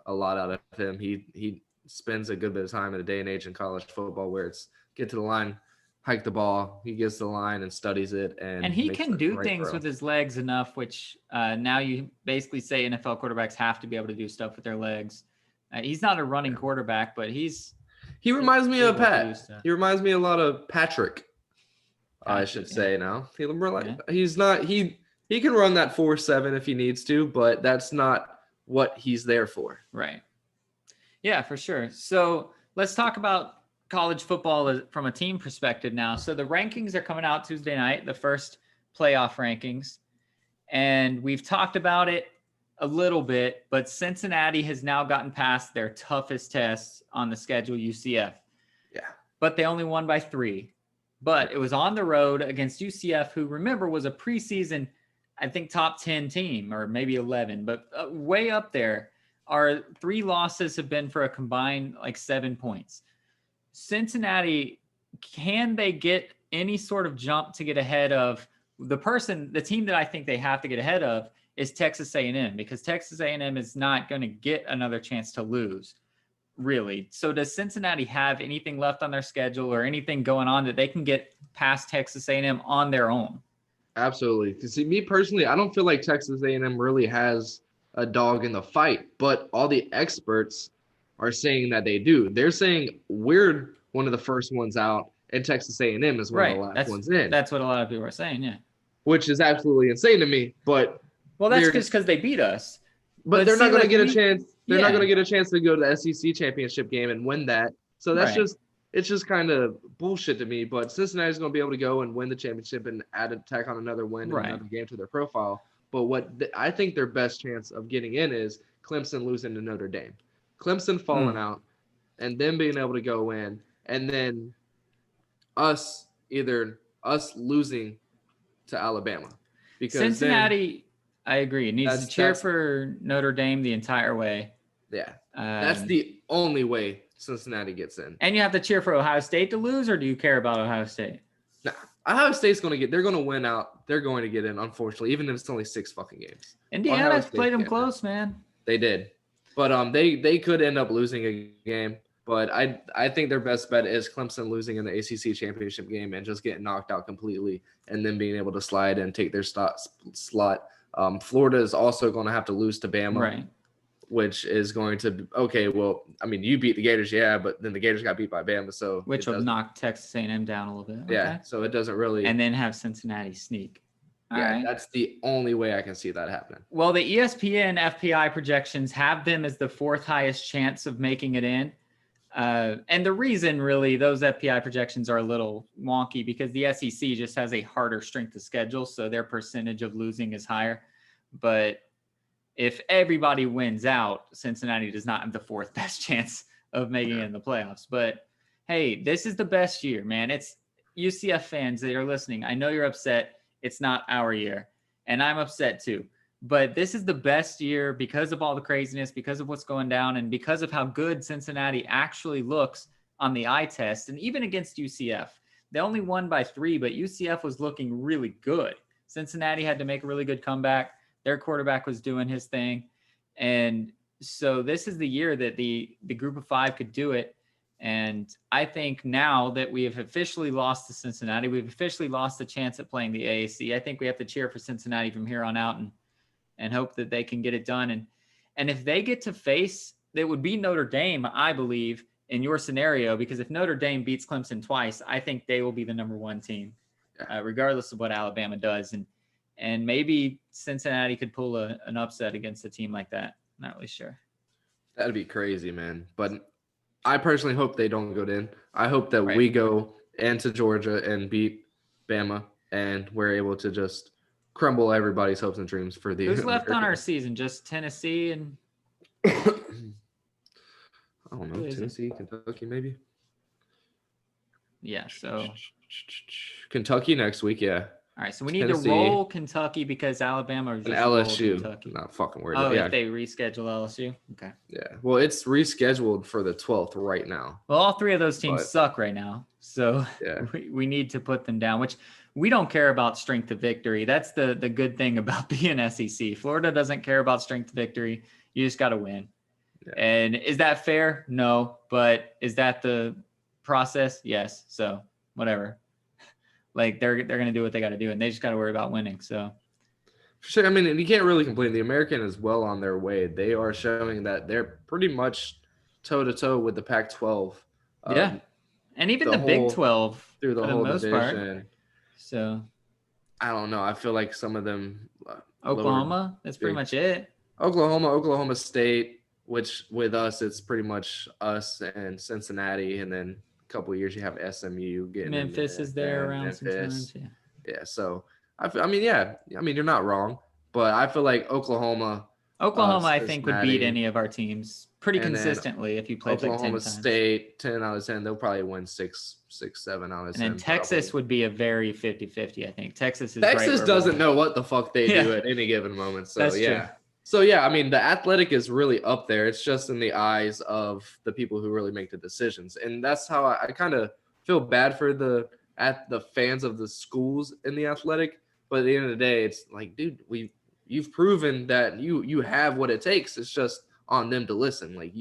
a lot out of him. He spends a good bit of time in a day and age in college football where it's get to the line, hike the ball, he gets the line and studies it. And he can do things with his legs enough, which now you basically say NFL quarterbacks have to be able to do stuff with their legs. He's not a running quarterback, but he reminds me of Pat. He reminds me a lot of Patrick, I should say now. He's not, he can run that 4.7 if he needs to, but that's not what he's there for. Right. Yeah, for sure. So let's talk about college football from a team perspective now. So the rankings are coming out Tuesday night, the first playoff rankings. And we've talked about it a little bit, but Cincinnati has now gotten past their toughest tests on the schedule, UCF. Yeah. But they only won by 3. But it was on the road against UCF, who, remember, was a preseason, I think, top 10 team, or maybe 11, but way up there. Our 3 losses have been for a combined like 7 points. Cincinnati, can they get any sort of jump to get ahead of the team that I think they have to get ahead of is Texas A&M, because Texas A&M is not going to get another chance to lose, really. So does Cincinnati have anything left on their schedule or anything going on that they can get past Texas A&M on their own? Absolutely. Because me personally, I don't feel like Texas A&M really has a dog in the fight, but all the experts are saying that they do. They're saying we're one of the first ones out, and Texas A&M is one of the last ones in. That's what a lot of people are saying, yeah. Which is absolutely insane to me. But that's just because they beat us. But they're not going to get a chance. They're not going to get a chance to go to the SEC championship game and win that. So that's it's just kind of bullshit to me. But Cincinnati's going to be able to go and win the championship and tack on another win and another game to their profile. But I think their best chance of getting in is Clemson losing to Notre Dame. Clemson falling out, and then being able to go in, and then us losing to Alabama. Because Cincinnati, I agree, needs to cheer for Notre Dame the entire way. Yeah, that's the only way Cincinnati gets in. And you have to cheer for Ohio State to lose, or do you care about Ohio State? Nah, Ohio State's they're going to win out. They're going to get in, unfortunately, even if it's only 6 fucking games. Indiana played them close, man. They did. But they could end up losing a game. But I think their best bet is Clemson losing in the ACC championship game and just getting knocked out completely, and then being able to slide and take their slot. Florida is also going to have to lose to Bama, right? Which is going to well, I mean, you beat the Gators, yeah, but then the Gators got beat by Bama, so which will knock Texas A&M down a little bit. Yeah, so it doesn't really. And then have Cincinnati sneak. All right. That's the only way I can see that happening. Well, the ESPN FPI projections have them as the 4th highest chance of making it in. And the reason really those FPI projections are a little wonky because the SEC just has a harder strength of schedule, so their percentage of losing is higher. But if everybody wins out, Cincinnati does not have the 4th best chance of making it in the playoffs. But hey, this is the best year, man. It's UCF fans that are listening. I know you're upset. It's not our year, and I'm upset too. But this is the best year because of all the craziness, because of what's going down, and because of how good Cincinnati actually looks on the eye test. And even against UCF, they only won by 3, but UCF was looking really good. Cincinnati had to make a really good comeback. Their quarterback was doing his thing. And so this is the year that the group of 5 could do it. And I think now that we have officially lost to Cincinnati, we've officially lost the chance at playing the AAC. I think we have to cheer for Cincinnati from here on out and hope that they can get it done. And if they get to face it would be Notre Dame, I believe, in your scenario, because if Notre Dame beats Clemson twice, I think they will be the number one team, regardless of what Alabama does. And maybe Cincinnati could pull an upset against a team like that. Not really sure. That'd be crazy, man. But I personally hope they don't go in. I hope that we go into Georgia and beat Bama, and we're able to just crumble everybody's hopes and dreams for the. Who's left on our season? Just Tennessee and. I don't know. Tennessee, Kentucky, maybe. Yeah. So. Kentucky next week. Yeah. All right, so we need to roll Kentucky because Alabama or just LSU. Kentucky. Not fucking worried. Oh, if they reschedule LSU? Okay. Yeah. Well, it's rescheduled for the 12th right now. Well, all three of those teams suck right now. So we need to put them down, which we don't care about strength of victory. That's the good thing about being SEC. Florida doesn't care about strength of victory. You just got to win. Yeah. And is that fair? No. But is that the process? Yes. So whatever. Like they're going to do what they got to do, and they just got to worry about winning. So, sure. I mean, you can't really complain. The American is well on their way. They are showing that they're pretty much toe to toe with the Pac-12. Yeah, and even the Big 12 through the whole division. Part. So, I don't know. I feel like some of them. Oklahoma. That's pretty much it. Oklahoma State, which with us, it's pretty much us and Cincinnati, and then. Couple of years you have SMU getting Memphis is there around sometimes. Yeah. So I mean you're not wrong, but I feel like Oklahoma I think would beat any of our teams pretty consistently if you play Oklahoma like 10 State 10 out of 10 they'll probably win 6 7 out of 10. And then Texas would be a very 50-50. I think Texas doesn't know what the fuck they do at any given moment. So that's true. So, yeah, I mean, the athletic is really up there. It's just in the eyes of the people who really make the decisions. And that's how I kind of feel bad for the fans of the schools in the athletic. But at the end of the day, it's like, dude, you've proven that you have what it takes. It's just on them to listen. Like,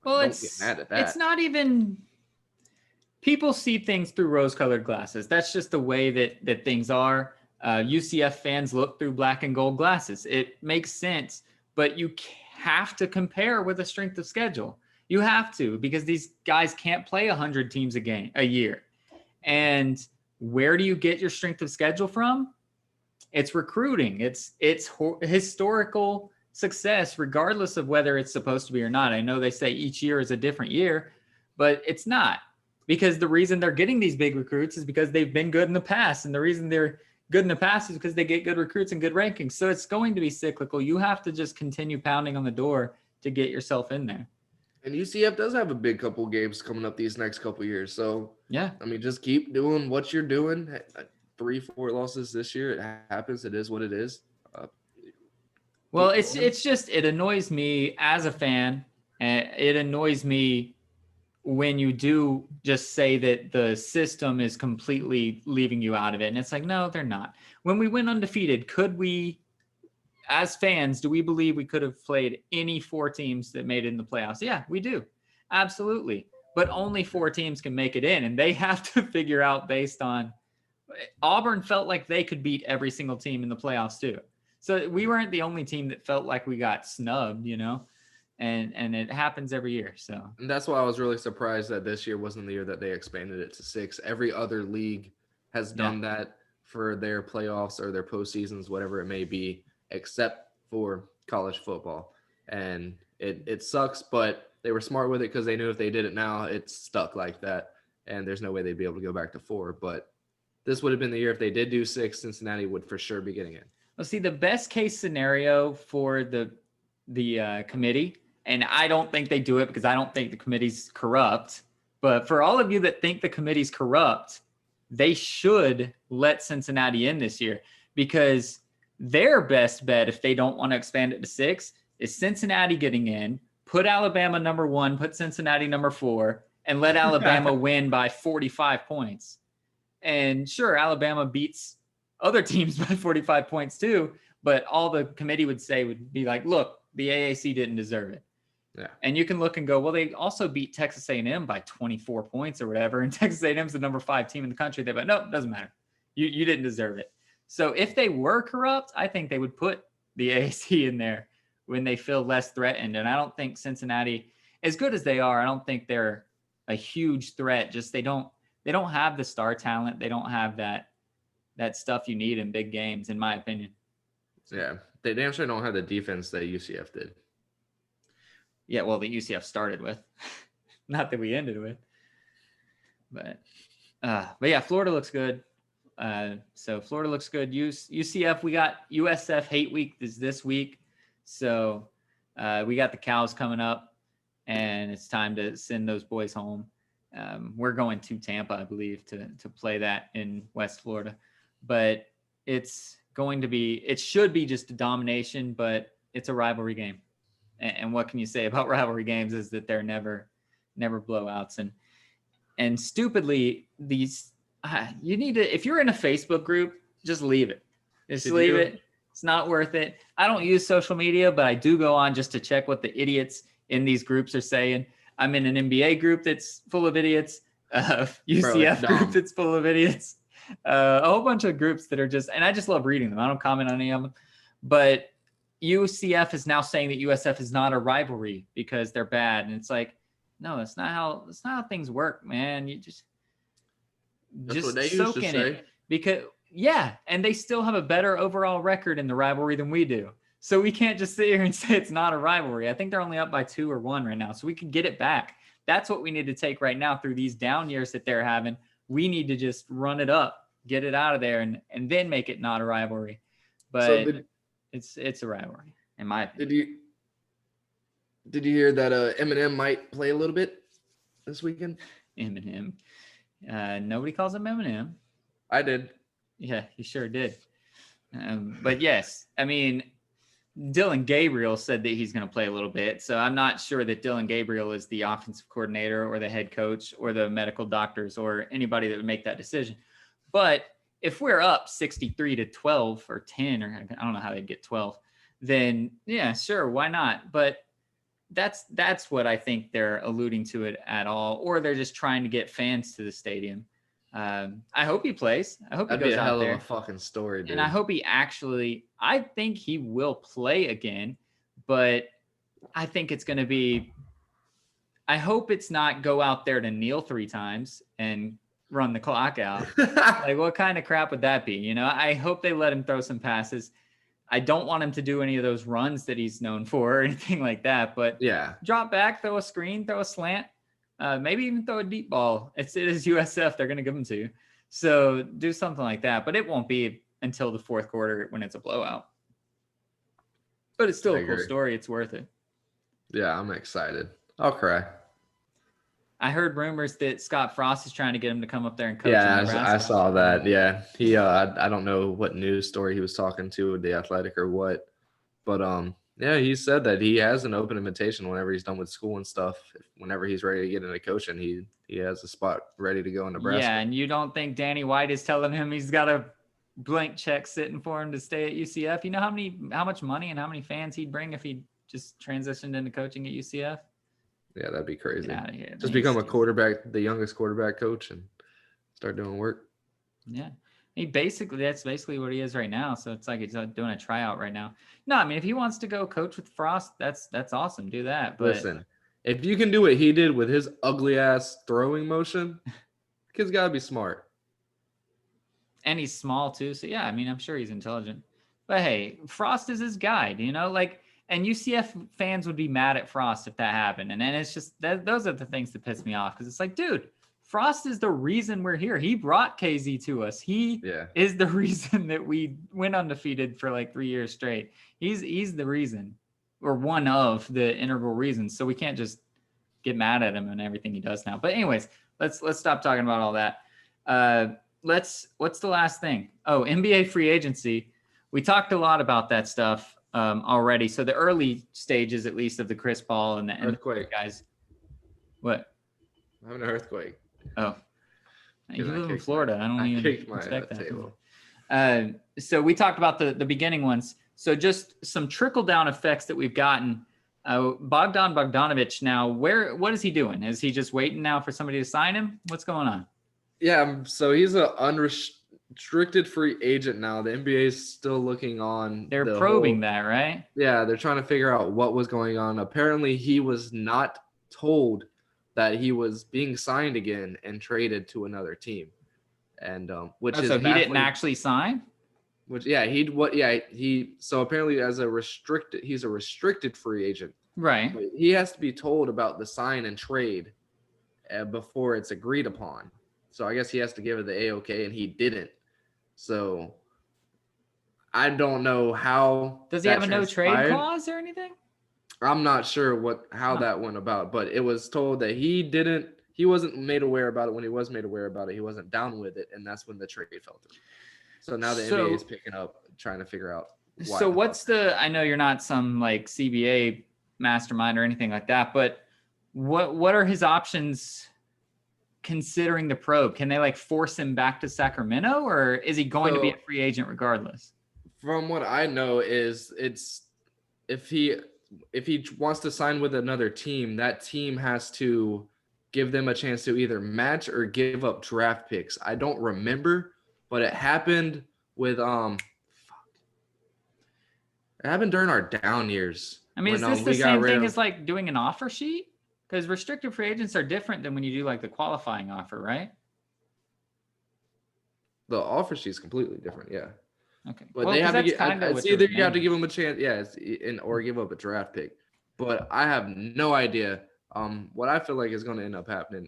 don't get mad at that. It's not even – people see things through rose-colored glasses. That's just the way that things are. UCF fans look through black and gold glasses. It makes sense, but you have to compare with a strength of schedule. You have to, because these guys can't play 100 teams a year. And where do you get your strength of schedule from? It's recruiting. It's historical success, regardless of whether it's supposed to be or not. I know they say each year is a different year, but it's not, because the reason they're getting these big recruits is because they've been good in the past. And the reason they're good in the past is because they get good recruits and good rankings. So it's going to be cyclical. You have to just continue pounding on the door to get yourself in there. And UCF does have a big couple games coming up these next couple years. So, yeah, I mean, just keep doing what you're doing. 3-4 losses this year. It happens. It is what it is. Well, it's just, it annoys me as a fan. And it annoys me when you do just say that the system is completely leaving you out of it. And it's like, no, they're not. When we went undefeated, could we, as fans, do we believe we could have played any 4 teams that made it in the playoffs? Yeah, we do. Absolutely. But only 4 teams can make it in. And they have to figure out based on Auburn felt like they could beat every single team in the playoffs too. So we weren't the only team that felt like we got snubbed, and it happens every year. So, and that's why I was really surprised that this year wasn't the year that they expanded it to 6. Every other league has done that for their playoffs or their postseasons, whatever it may be, except for college football. And it sucks, but they were smart with it because they knew if they did it now, it's stuck like that. And there's no way they'd be able to go back to 4. But this would have been the year if they did do 6, Cincinnati would for sure be getting in. Well, see, the best case scenario for the committee, and I don't think they do it because I don't think the committee's corrupt. But for all of you that think the committee's corrupt, they should let Cincinnati in this year, because their best bet, if they don't want to expand it to 6, is Cincinnati getting in, put Alabama number 1, put Cincinnati number 4, and let Alabama win by 45 points. And sure, Alabama beats other teams by 45 points too, but all the committee would say would be like, look, the AAC didn't deserve it. Yeah. And you can look and go, well, they also beat Texas A&M by 24 points or whatever. And Texas A&M is the number 5 team in the country. They're like, no, it doesn't matter. You didn't deserve it. So if they were corrupt, I think they would put the AAC in there when they feel less threatened. And I don't think Cincinnati, as good as they are, I don't think they're a huge threat. Just they don't have the star talent. They don't have that stuff you need in big games, in my opinion. So, yeah, they damn sure don't have the defense that UCF did. Yeah, well, the UCF started with, not that we ended with. But yeah, Florida looks good. So Florida looks good. UCF, we got USF Hate Week this week. So we got the Cows coming up, and it's time to send those boys home. We're going to Tampa, I believe, to play that in West Florida. But it should be just a domination, but it's a rivalry game. And what can you say about rivalry games is that they're never blowouts. And stupidly, these you need to, if you're in a Facebook group, just leave it. Just leave it. It's not worth it. I don't use social media, but I do go on just to check what the idiots in these groups are saying. I'm in an NBA group that's full of idiots, UCF group that's full of idiots, a whole bunch of groups that are just, and I just love reading them. I don't comment on any of them, but UCF is now saying that USF is not a rivalry because they're bad. And it's like, no, that's not how things work, man. You just what they soak used to in say. it because and they still have a better overall record in the rivalry than we do. So we can't just sit here and say it's not a rivalry. I think they're only up by 2 or 1 right now. So we could get it back. That's what we need to take right now through these down years that they're having. We need to just run it up, get it out of there, and then make it not a rivalry. But it's a rivalry, in my opinion. Did you hear that Eminem might play a little bit this weekend? Eminem. Nobody calls him Eminem. I did. Yeah, he sure did. But yes, I mean, Dylan Gabriel said that he's going to play a little bit. So I'm not sure that Dylan Gabriel is the offensive coordinator or the head coach or the medical doctors or anybody that would make that decision. But if we're up 63-12 or 10, or I don't know how they'd get 12, then yeah, sure, why not? But that's what I think they're alluding to it at all, or they're just trying to get fans to the stadium. I hope he plays. I hope That'd he goes be a out hell there. of a fucking story, dude. And I hope I think he will play again, but I think it's going to be, I hope it's not go out there to kneel 3 times and run the clock out. Like, what kind of crap would that be? You know, I hope they let him throw some passes. I don't want him to do any of those runs that he's known for or anything like that, but yeah, drop back, throw a screen, throw a slant, maybe even throw a deep ball. It is USF. They're going to give them to you. So do something like that, but it won't be until the 4th quarter when it's a blowout. But it's still a cool story. It's worth it. Yeah, I'm excited. I'll cry. I heard rumors that Scott Frost is trying to get him to come up there and coach. Yeah, I saw that. Yeah, he. I don't know what news story he was talking to with the Athletic or what, but yeah, he said that he has an open invitation whenever he's done with school and stuff. Whenever he's ready to get into coaching, he has a spot ready to go in Nebraska. Yeah, and you don't think Danny White is telling him he's got a blank check sitting for him to stay at UCF? You know how much money and how many fans he'd bring if he just transitioned into coaching at UCF? Yeah, that'd be crazy. Get out of here. Just become a quarterback, the youngest quarterback coach, and start doing work. Yeah. That's basically what he is right now. So it's like he's doing a tryout right now. No, I mean, if he wants to go coach with Frost, that's awesome. Do that. But listen, if you can do what he did with his ugly ass throwing motion, kid's gotta be smart. And he's small too. So yeah, I mean, I'm sure he's intelligent. But hey, Frost is his guide, you know, like, and UCF fans would be mad at Frost if that happened. And then it's just those are the things that piss me off, because it's like, dude, Frost is the reason we're here. He brought KZ to us. He is the reason that we went undefeated for like 3 years straight. He's the reason, or one of the integral reasons. So we can't just get mad at him and everything he does now. But anyways, let's stop talking about all that. What's the last thing? Oh, NBA free agency. We talked a lot about that stuff already. So the early stages, at least, of the Chris Paul and the earthquake guys. What? I'm having an earthquake. Oh, you live in Florida. I don't even expect that. Table. So we talked about the beginning ones. So just some trickle down effects that we've gotten. Bogdan Bogdanovic now, what is he doing? Is he just waiting now for somebody to sign him? What's going on? Yeah, so he's restricted free agent now. The NBA is still looking on. They're probing that, right? Yeah, they're trying to figure out what was going on. Apparently, he was not told that he was being signed again and traded to another team, and which is so he didn't baffling. actually sign. Which so apparently he's a restricted free agent. Right. But he has to be told about the sign and trade before it's agreed upon. So I guess he has to give it the A-OK, and he didn't. So I don't know how. Does he have a no trade clause or anything? I'm not sure how that went about, but it was told that he wasn't made aware about it. When he was made aware about it, he wasn't down with it, and that's when the trade fell through. So now the NBA is picking up, trying to figure out why. So I know you're not some like CBA mastermind or anything like that, but what are his options considering the probe? Can they like force him back to Sacramento, or is he going to be a free agent regardless? From what I know is if he wants to sign with another team, that team has to give them a chance to either match or give up draft picks. I don't remember, but it happened with it happened during our down years. I mean, is this the same thing as like doing an offer sheet? Because restricted free agents are different than when you do like the qualifying offer, right? The offer sheet is completely different, yeah. Okay. But they have to get. It's either you have to give them a chance, or give up a draft pick. But I have no idea. What I feel like is going to end up happening.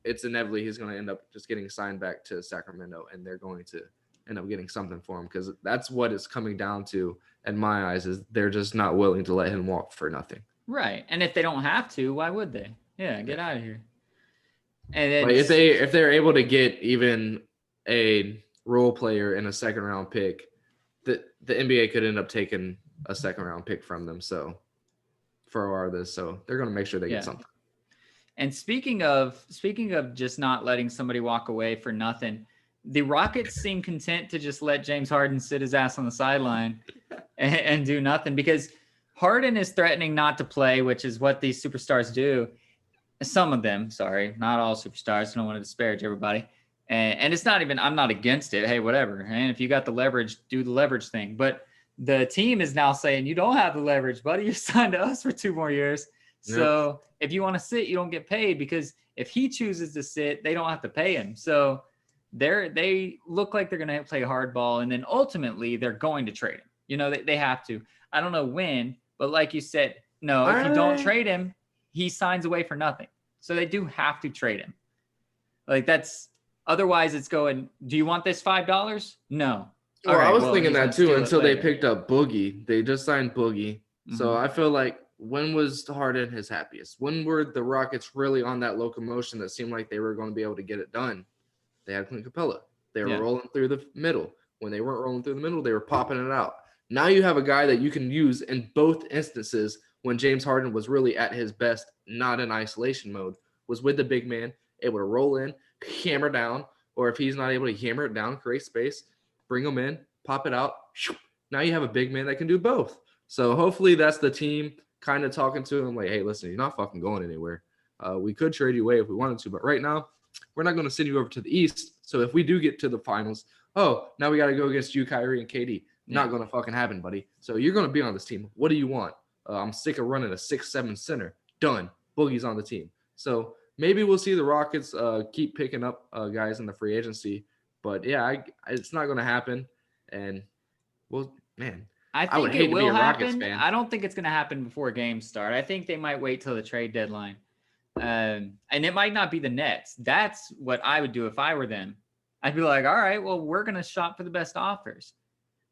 It's inevitably he's going to end up just getting signed back to Sacramento, and they're going to end up getting something for him, because that's what it's coming down to in my eyes. Is they're just not willing to let him walk for nothing. Right, and if they don't have to, why would they? Yeah, get out of here. And then if they're able to get even a role player in a second round pick, the NBA could end up taking a second round pick from them. So for this, so they're going to make sure they get something. And speaking of just not letting somebody walk away for nothing, the Rockets seem content to just let James Harden sit his ass on the sideline and do nothing, because Harden is threatening not to play, which is what these superstars do. Some of them, sorry, not all superstars. I don't want to disparage everybody. And it's not even, I'm not against it. Hey, whatever. And if you got the leverage, do the leverage thing. But the team is now saying, you don't have the leverage, buddy. You're signed to us for 2 more years. So if you want to sit, you don't get paid, because if he chooses to sit, they don't have to pay him. So they look like they're going to play hardball, and then ultimately they're going to trade him. You know, they have to. I don't know when, but like you said, no, if you don't trade him, he signs away for nothing. So they do have to trade him. Like that's, otherwise it's going, do you want this $5? No. Well, I was thinking that too until they picked up Boogie. They just signed Boogie. Mm-hmm. So I feel like, when was Harden his happiest? When were the Rockets really on that locomotion that seemed like they were going to be able to get it done? They had Clint Capella. They were rolling through the middle. When they weren't rolling through the middle, they were popping it out. Now you have a guy that you can use in both instances when James Harden was really at his best, not in isolation mode, was with the big man, able to roll in, hammer down, or if he's not able to hammer it down, create space, bring him in, pop it out. Now you have a big man that can do both. So hopefully that's the team kind of talking to him like, hey, listen, you're not fucking going anywhere. We could trade you away if we wanted to, but right now we're not going to send you over to the East. So if we do get to the finals, now we got to go against you, Kyrie, and KD. Not going to fucking happen, buddy. So you're going to be on this team. What do you want? I'm sick of running a 6'7" center. Done. Boogie's on the team. So maybe we'll see the Rockets keep picking up guys in the free agency. But yeah, it's not going to happen. And well, man, I would hate to be a Rockets fan. I don't think it's going to happen before games start. I think they might wait till the trade deadline. And it might not be the Nets. That's what I would do if I were them. I'd be like, all right, well, we're going to shop for the best offers.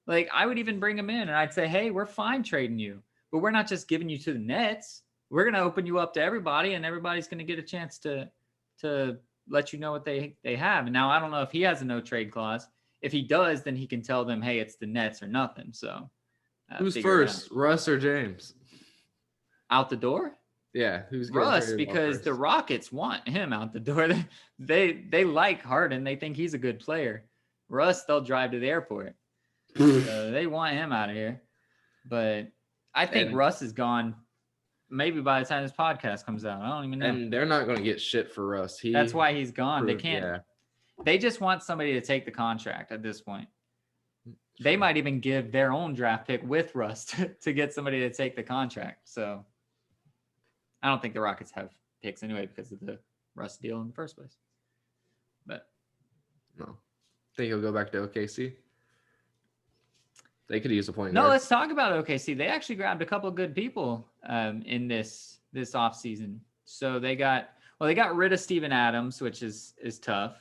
Like, I would even bring them in and I'd say, hey, we're fine trading you, but we're not just giving you to the Nets. We're going to open you up to everybody, and everybody's going to get a chance to let you know what they have. And now I don't know if he has a no trade clause. If he does, then he can tell them, hey, it's the Nets or nothing. So who's first, Russ or James? Out the door? Yeah, who's Russ, because the Rockets want him out the door. They like Harden. They think he's a good player. Russ, they'll drive to the airport. So they want him out of here. But I think Russ is gone maybe by the time this podcast comes out. I don't even know. And they're not going to get shit for Russ. That's why he's gone. They can't. Yeah. They just want somebody to take the contract at this point. They might even give their own draft pick with Russ to get somebody to take the contract. So I don't think the Rockets have picks anyway because of the Russ deal in the first place. But no, think he'll go back to OKC. They could use a point no, guard. let's talk about OKC. They actually grabbed a couple of good people in this offseason. So they got rid of Steven Adams, which is tough.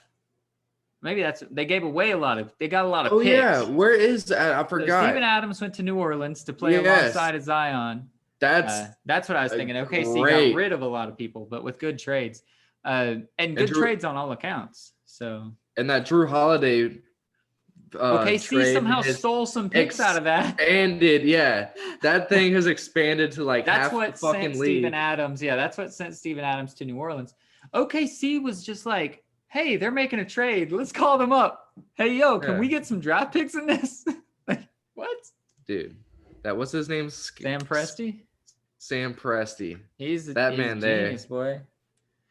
Maybe they gave away a lot of picks. Oh yeah, where is that? I forgot. So Steven Adams went to New Orleans to play alongside of Zion. That's what I was thinking. OKC got rid of a lot of people, but with good trades, and good trades on all accounts. So and that Drew Holiday. OKC somehow stole some picks out of that. Expanded, yeah. That thing has expanded to like that's half what the fucking sent league. Steven Adams. Yeah, that's what sent Steven Adams to New Orleans. OKC was just like, hey, they're making a trade. Let's call them up. Hey, yo, can we get some draft picks in this? Like, what? Dude, what's his name? Sam Presti? Sam Presti. He's man genius, there. Boy.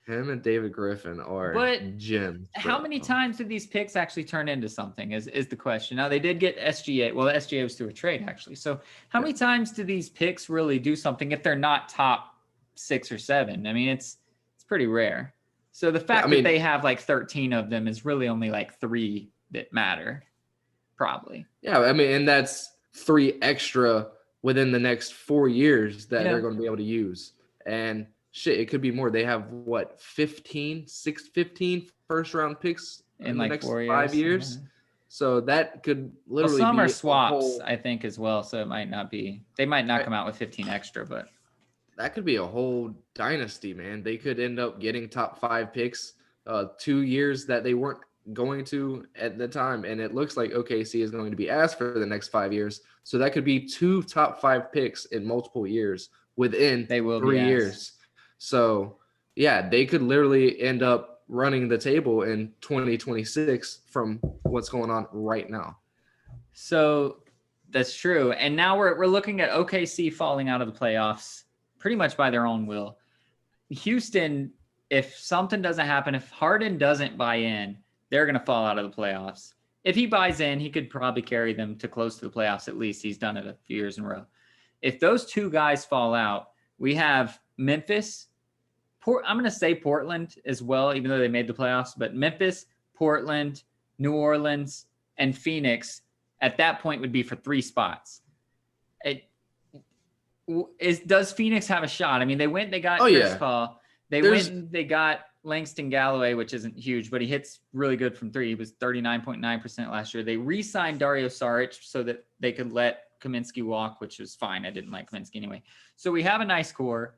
Him and David Griffin are gems. How many times did these picks actually turn into something is the question. Now, they did get SGA. Well, the SGA was through a trade, actually. So how many times do these picks really do something if they're not top 6 or 7? I mean, it's pretty rare. So the fact that they have like 13 of them is really only like 3 that matter, probably. Yeah, I mean, and that's 3 extra within the next 4 years that they're going to be able to use. And shit, it could be more. They have 15 first round picks in like the next 5 years. Mm-hmm. So that could literally some be are swaps, I think, as well. So it might not be. They might not come out with 15 extra, but that could be a whole dynasty, man. They could end up getting top 5 picks 2 years that they weren't going to at the time, and it looks like OKC is going to be asked for the next 5 years. So that could be 2 top 5 picks in multiple years within 3 years. So yeah, they could literally end up running the table in 2026 from what's going on right now. So that's true. And now we're looking at OKC falling out of the playoffs pretty much by their own will. Houston, if something doesn't happen, if Harden doesn't buy in, they're going to fall out of the playoffs. If he buys in, he could probably carry them to close to the playoffs. At least he's done it a few years in a row. If those 2 guys fall out, we have Memphis. I'm going to say Portland as well, even though they made the playoffs. But Memphis, Portland, New Orleans, and Phoenix at that point would be for 3 spots. Does Phoenix have a shot? I mean, they got Chris Paul. They got Langston Galloway, which isn't huge, but he hits really good from 3. He was 39.9% last year. They re-signed Dario Saric so that they could let Kaminsky walk, which was fine. I didn't like Kaminsky anyway. So we have a nice core.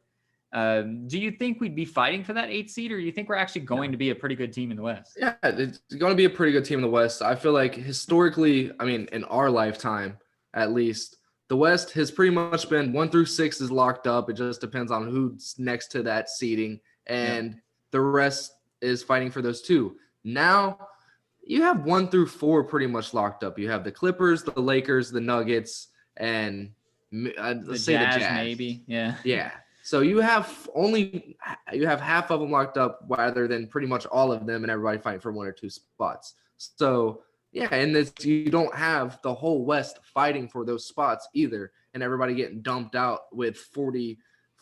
Do you think we'd be fighting for that 8th seed, or do you think we're actually going to be a pretty good team in the West? Yeah, it's going to be a pretty good team in the West. I feel like historically, I mean, in our lifetime, at least, the West has pretty much been 1 through 6 is locked up. It just depends on who's next to that seeding, and the rest is fighting for those 2. Now you have 1 through 4 pretty much locked up. You have the Clippers, the Lakers, the Nuggets, and let's say the Jazz. Maybe. Yeah. So you have half of them locked up rather than pretty much all of them and everybody fighting for 1 or 2 spots. So yeah, and you don't have the whole West fighting for those spots either, and everybody getting dumped out with 40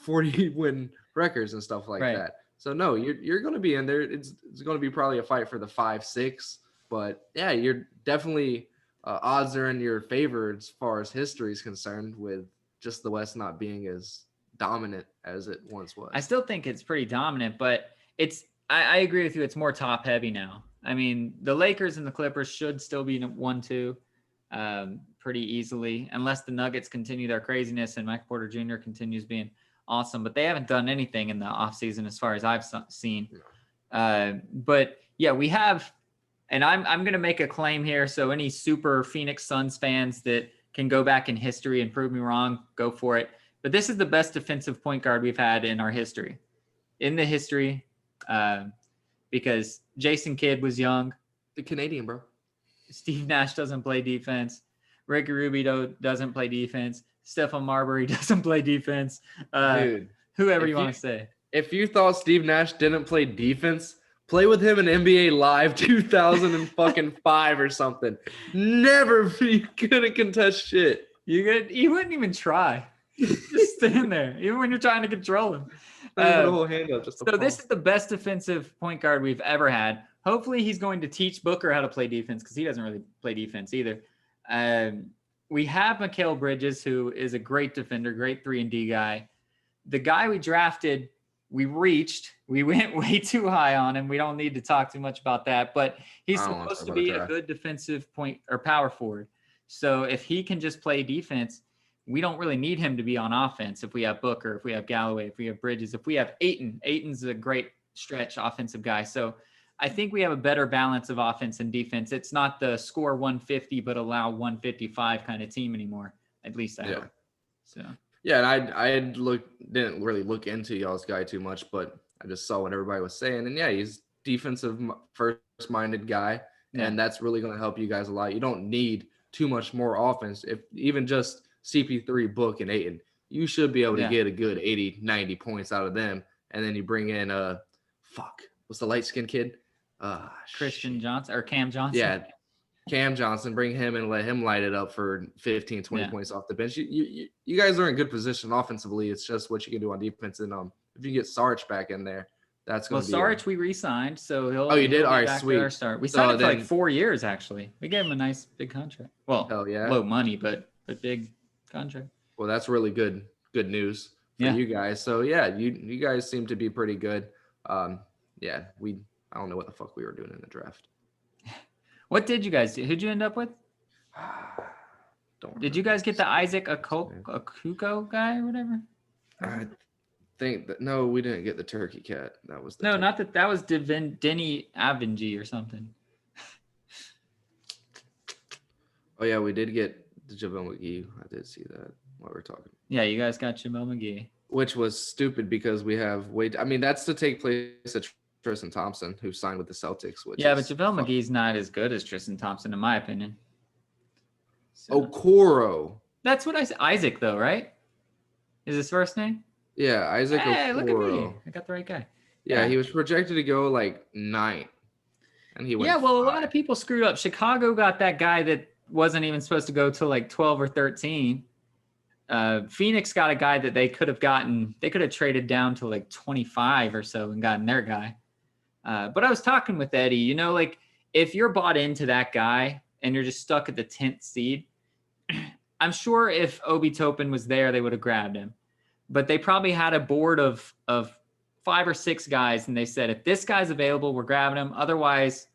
win records and stuff like that. So no, you're going to be in there. It's going to be probably a fight for the 5-6, but yeah, you're definitely odds are in your favor as far as history is concerned, with just the West not being as dominant as it once was. I still think it's pretty dominant, but I agree with you. It's more top heavy now. I mean, the Lakers and the Clippers should still be 1-2 pretty easily, unless the Nuggets continue their craziness and Mike Porter Jr. continues being awesome, but they haven't done anything in the offseason as far as I've seen. But yeah, we have, and I'm going to make a claim here. So any super Phoenix Suns fans that can go back in history and prove me wrong, go for it. But this is the best defensive point guard we've had in our history, because Jason Kidd was young. The Canadian, bro. Steve Nash doesn't play defense. Ricky Rubio doesn't play defense. Stephon Marbury doesn't play defense. Dude, whoever you want to say. If you thought Steve Nash didn't play defense, Play with him in NBA Live 2005 or something. Never be couldn't contest shit. You wouldn't even try. Just stand there, even when you're trying to control him. Not even a whole hand up, just a So this palm. is the best defensive point guard we've ever had. Hopefully he's going to teach Booker how to play defense because he doesn't really play defense either. We have Mikal Bridges, who is a great defender, great 3-and-D guy. The guy we drafted, we went way too high on him. We don't need to talk too much about that, but he's supposed to be a good defensive point or power forward. So if he can just play defense, we don't really need him to be on offense. If we have Booker, if we have Galloway, if we have Bridges, if we have Ayton's a great stretch offensive guy. So I think we have a better balance of offense and defense. It's not the score 150 but allow 155 kind of team anymore. At least I hope. So yeah, and I didn't really look into y'all's guy too much, but I just saw what everybody was saying, and yeah, he's defensive first-minded guy, and that's really going to help you guys a lot. You don't need too much more offense. If even just CP3, Book, and Ayton, you should be able to get a good 80, 90 points out of them, and then you bring in what's the light-skinned kid? Christian Johnson or Cam Johnson. Yeah, Cam Johnson, bring him and let him light it up for 15, 20 points off the bench. You guys are in good position offensively. It's just what you can do on defense. And if you get Sarge back in there, that's going to be. Well, Sarge we re-signed, so he'll. Oh, you did? All right, back sweet. Our start. We signed him for like 4 years, actually. We gave him a nice big contract. Well, low money, but big contract. Well, that's really good news for you guys. So yeah, you guys seem to be pretty good. I don't know what the fuck we were doing in the draft. What did you guys do? Who'd you end up with? Did you guys get the Isaac Akuko guy or whatever? I think that no, we didn't get the Turkey Cat. That was not that. That was Denny Avengi or something. Oh yeah, we did get the JaVale McGee. I did see that while we're talking. Yeah, you guys got JaVale McGee, which was stupid because we have that's to take place at Tristan Thompson, who signed with the Celtics. But JaVale McGee's not as good as Tristan Thompson, in my opinion. So, Okoro. That's what I said. Isaac, though, right? Is his first name? Yeah, Isaac Okoro. Look at me. I got the right guy. Yeah, he was projected to go like 9. And he went 5. A lot of people screwed up. Chicago got that guy that wasn't even supposed to go till like 12 or 13. Phoenix got a guy that they could have gotten. They could have traded down to like 25 or so and gotten their guy. But I was talking with Eddie, like if you're bought into that guy and you're just stuck at the 10th seed, I'm sure if Obi Toppin was there, they would have grabbed him. But they probably had a board of 5 or 6 guys, and they said, if this guy's available, we're grabbing him. Otherwise,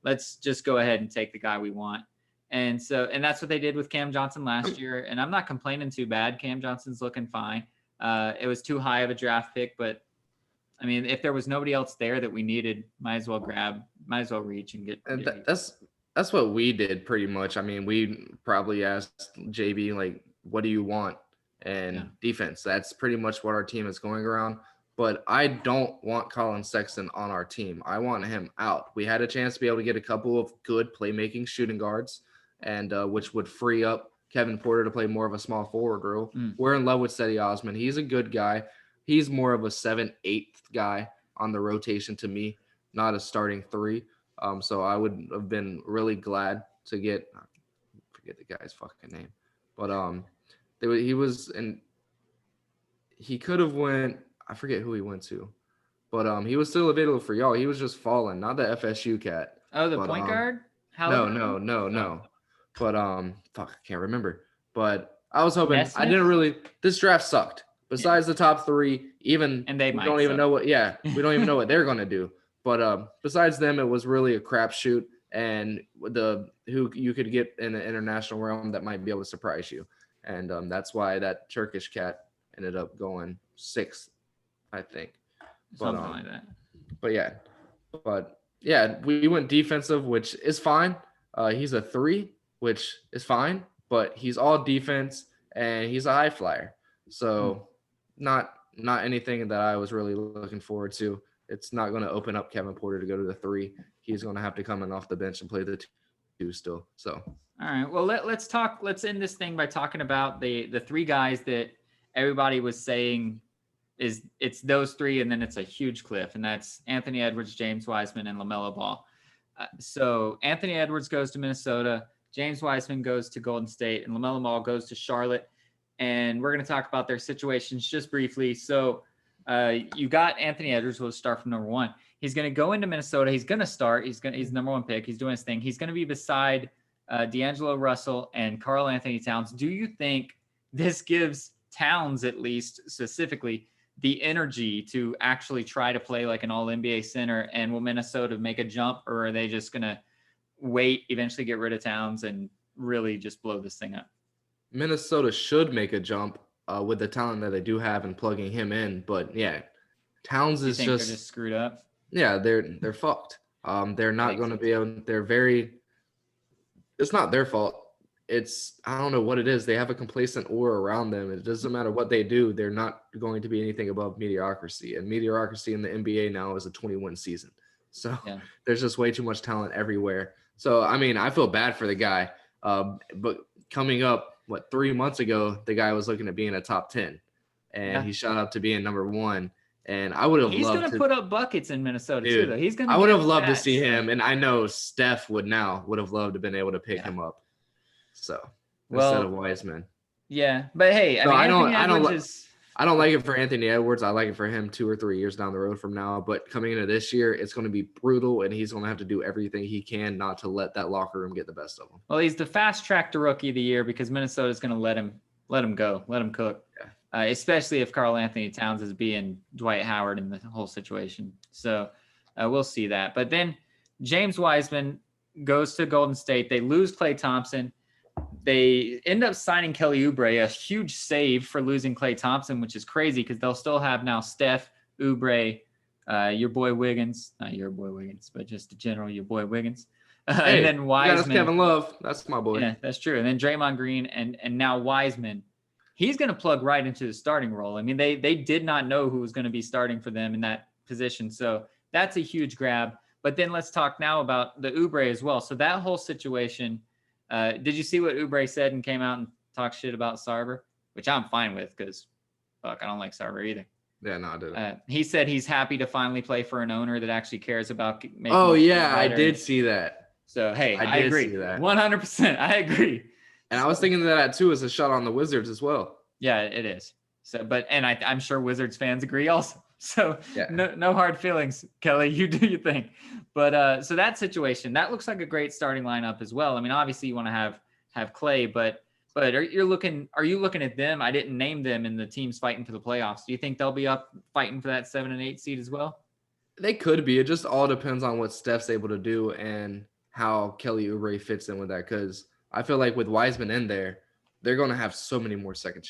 let's just go ahead and take the guy we want. And that's what they did with Cam Johnson last year. And I'm not complaining too bad. Cam Johnson's looking fine. It was too high of a draft pick, but I mean, if there was nobody else there that we needed, might as well reach and get. And that's what we did pretty much. I mean, we probably asked JB, like, what do you want? And defense. That's pretty much what our team is going around. But I don't want Colin Sexton on our team. I want him out. We had a chance to be able to get a couple of good playmaking shooting guards, and which would free up Kevin Porter to play more of a small forward role. We're in love with Cedi Osman. He's a good guy. He's more of a 7th, 8th guy on the rotation to me, not a starting 3. So I would have been really glad to get, I forget the guy's fucking name, but he could have went, I forget who he went to, but he was still available for y'all. He was just falling, not the FSU cat. Oh, the point guard? No. But I can't remember. But I was hoping, this draft sucked. Besides the top 3, we don't even know what they're going to do. But besides them, it was really a crapshoot. And who you could get in the international realm that might be able to surprise you. And that's why that Turkish cat ended up going 6th, I think. Something like that. But yeah, we went defensive, which is fine. He's a 3, which is fine. But he's all defense, and he's a high flyer. So not anything that I was really looking forward to. It's not going to open up Kevin Porter to go to the 3. He's going to have to come in off the bench and play the 2 still. So all right. Well, let's end this thing by talking about the 3 guys that everybody was saying it's those three, and then it's a huge cliff, and that's Anthony Edwards, James Wiseman, and LaMelo Ball. So Anthony Edwards goes to Minnesota, James Wiseman goes to Golden State, and LaMelo Ball goes to Charlotte. And we're going to talk about their situations just briefly. So you got Anthony Edwards, who will start from number 1. He's going to go into Minnesota. He's going to start. He's number 1 pick. He's doing his thing. He's going to be beside D'Angelo Russell and Karl Anthony Towns. Do you think this gives Towns, at least specifically, the energy to actually try to play like an all-NBA center? And will Minnesota make a jump, or are they just going to wait, eventually get rid of Towns, and really just blow this thing up? Minnesota should make a jump with the talent that they do have and plugging him in. But, yeah, Towns is they're just screwed up? Yeah, they're fucked. They're not going to be able – it's not their fault. I don't know what it is. They have a complacent aura around them. It doesn't matter what they do. They're not going to be anything above mediocrity. And mediocrity in the NBA now is a 21 season. So there's just way too much talent everywhere. So, I mean, I feel bad for the guy. But coming up, 3 months ago, the guy was looking at being a top 10. And he shot up to being number 1. And I would have loved to. He's going to put up buckets in Minnesota, too, though. He's going. I would have loved to see him. And I know Steph would have loved to have been able to pick him up. So instead of Wiseman. Yeah, but hey, I don't like it for Anthony Edwards. I like it for him 2 or 3 years down the road from now. But coming into this year, it's going to be brutal, and he's going to have to do everything he can not to let that locker room get the best of him. Well, he's the fast track to rookie of the year because Minnesota's going to let him go, let him cook. Yeah. Especially if Karl Anthony Towns is being Dwight Howard in the whole situation. So we'll see that. But then James Wiseman goes to Golden State. They lose Klay Thompson. They end up signing Kelly Oubre, a huge save for losing Klay Thompson, which is crazy because they'll still have now Steph, Oubre, your boy Wiggins, not your boy Wiggins, but just in general, your boy Wiggins. Hey, and then Wiseman. That's Kevin Love. That's my boy. Yeah, that's true. And then Draymond Green and now Wiseman. He's going to plug right into the starting role. I mean, they did not know who was going to be starting for them in that position. So that's a huge grab. But then let's talk now about the Oubre as well. So that whole situation, did you see what Oubre said and came out and talked shit about Sarver? Which I'm fine with because, fuck, I don't like Sarver either. Yeah, no, I didn't. He said he's happy to finally play for an owner that actually cares about making. Oh, yeah, I did see that. So, hey, I agree. 100%. I agree. And I was thinking that too as a shot on the Wizards as well. Yeah, it is. So, I'm sure Wizards fans agree also. So no hard feelings, Kelly. You do your thing. But so that situation, that looks like a great starting lineup as well. I mean, obviously you want to have Klay, but are you looking at them? I didn't name them in the teams fighting for the playoffs. Do you think they'll be up fighting for that 7 and 8 seed as well? They could be. It just all depends on what Steph's able to do and how Kelly Oubre fits in with that. Because I feel like with Wiseman in there, they're going to have so many more second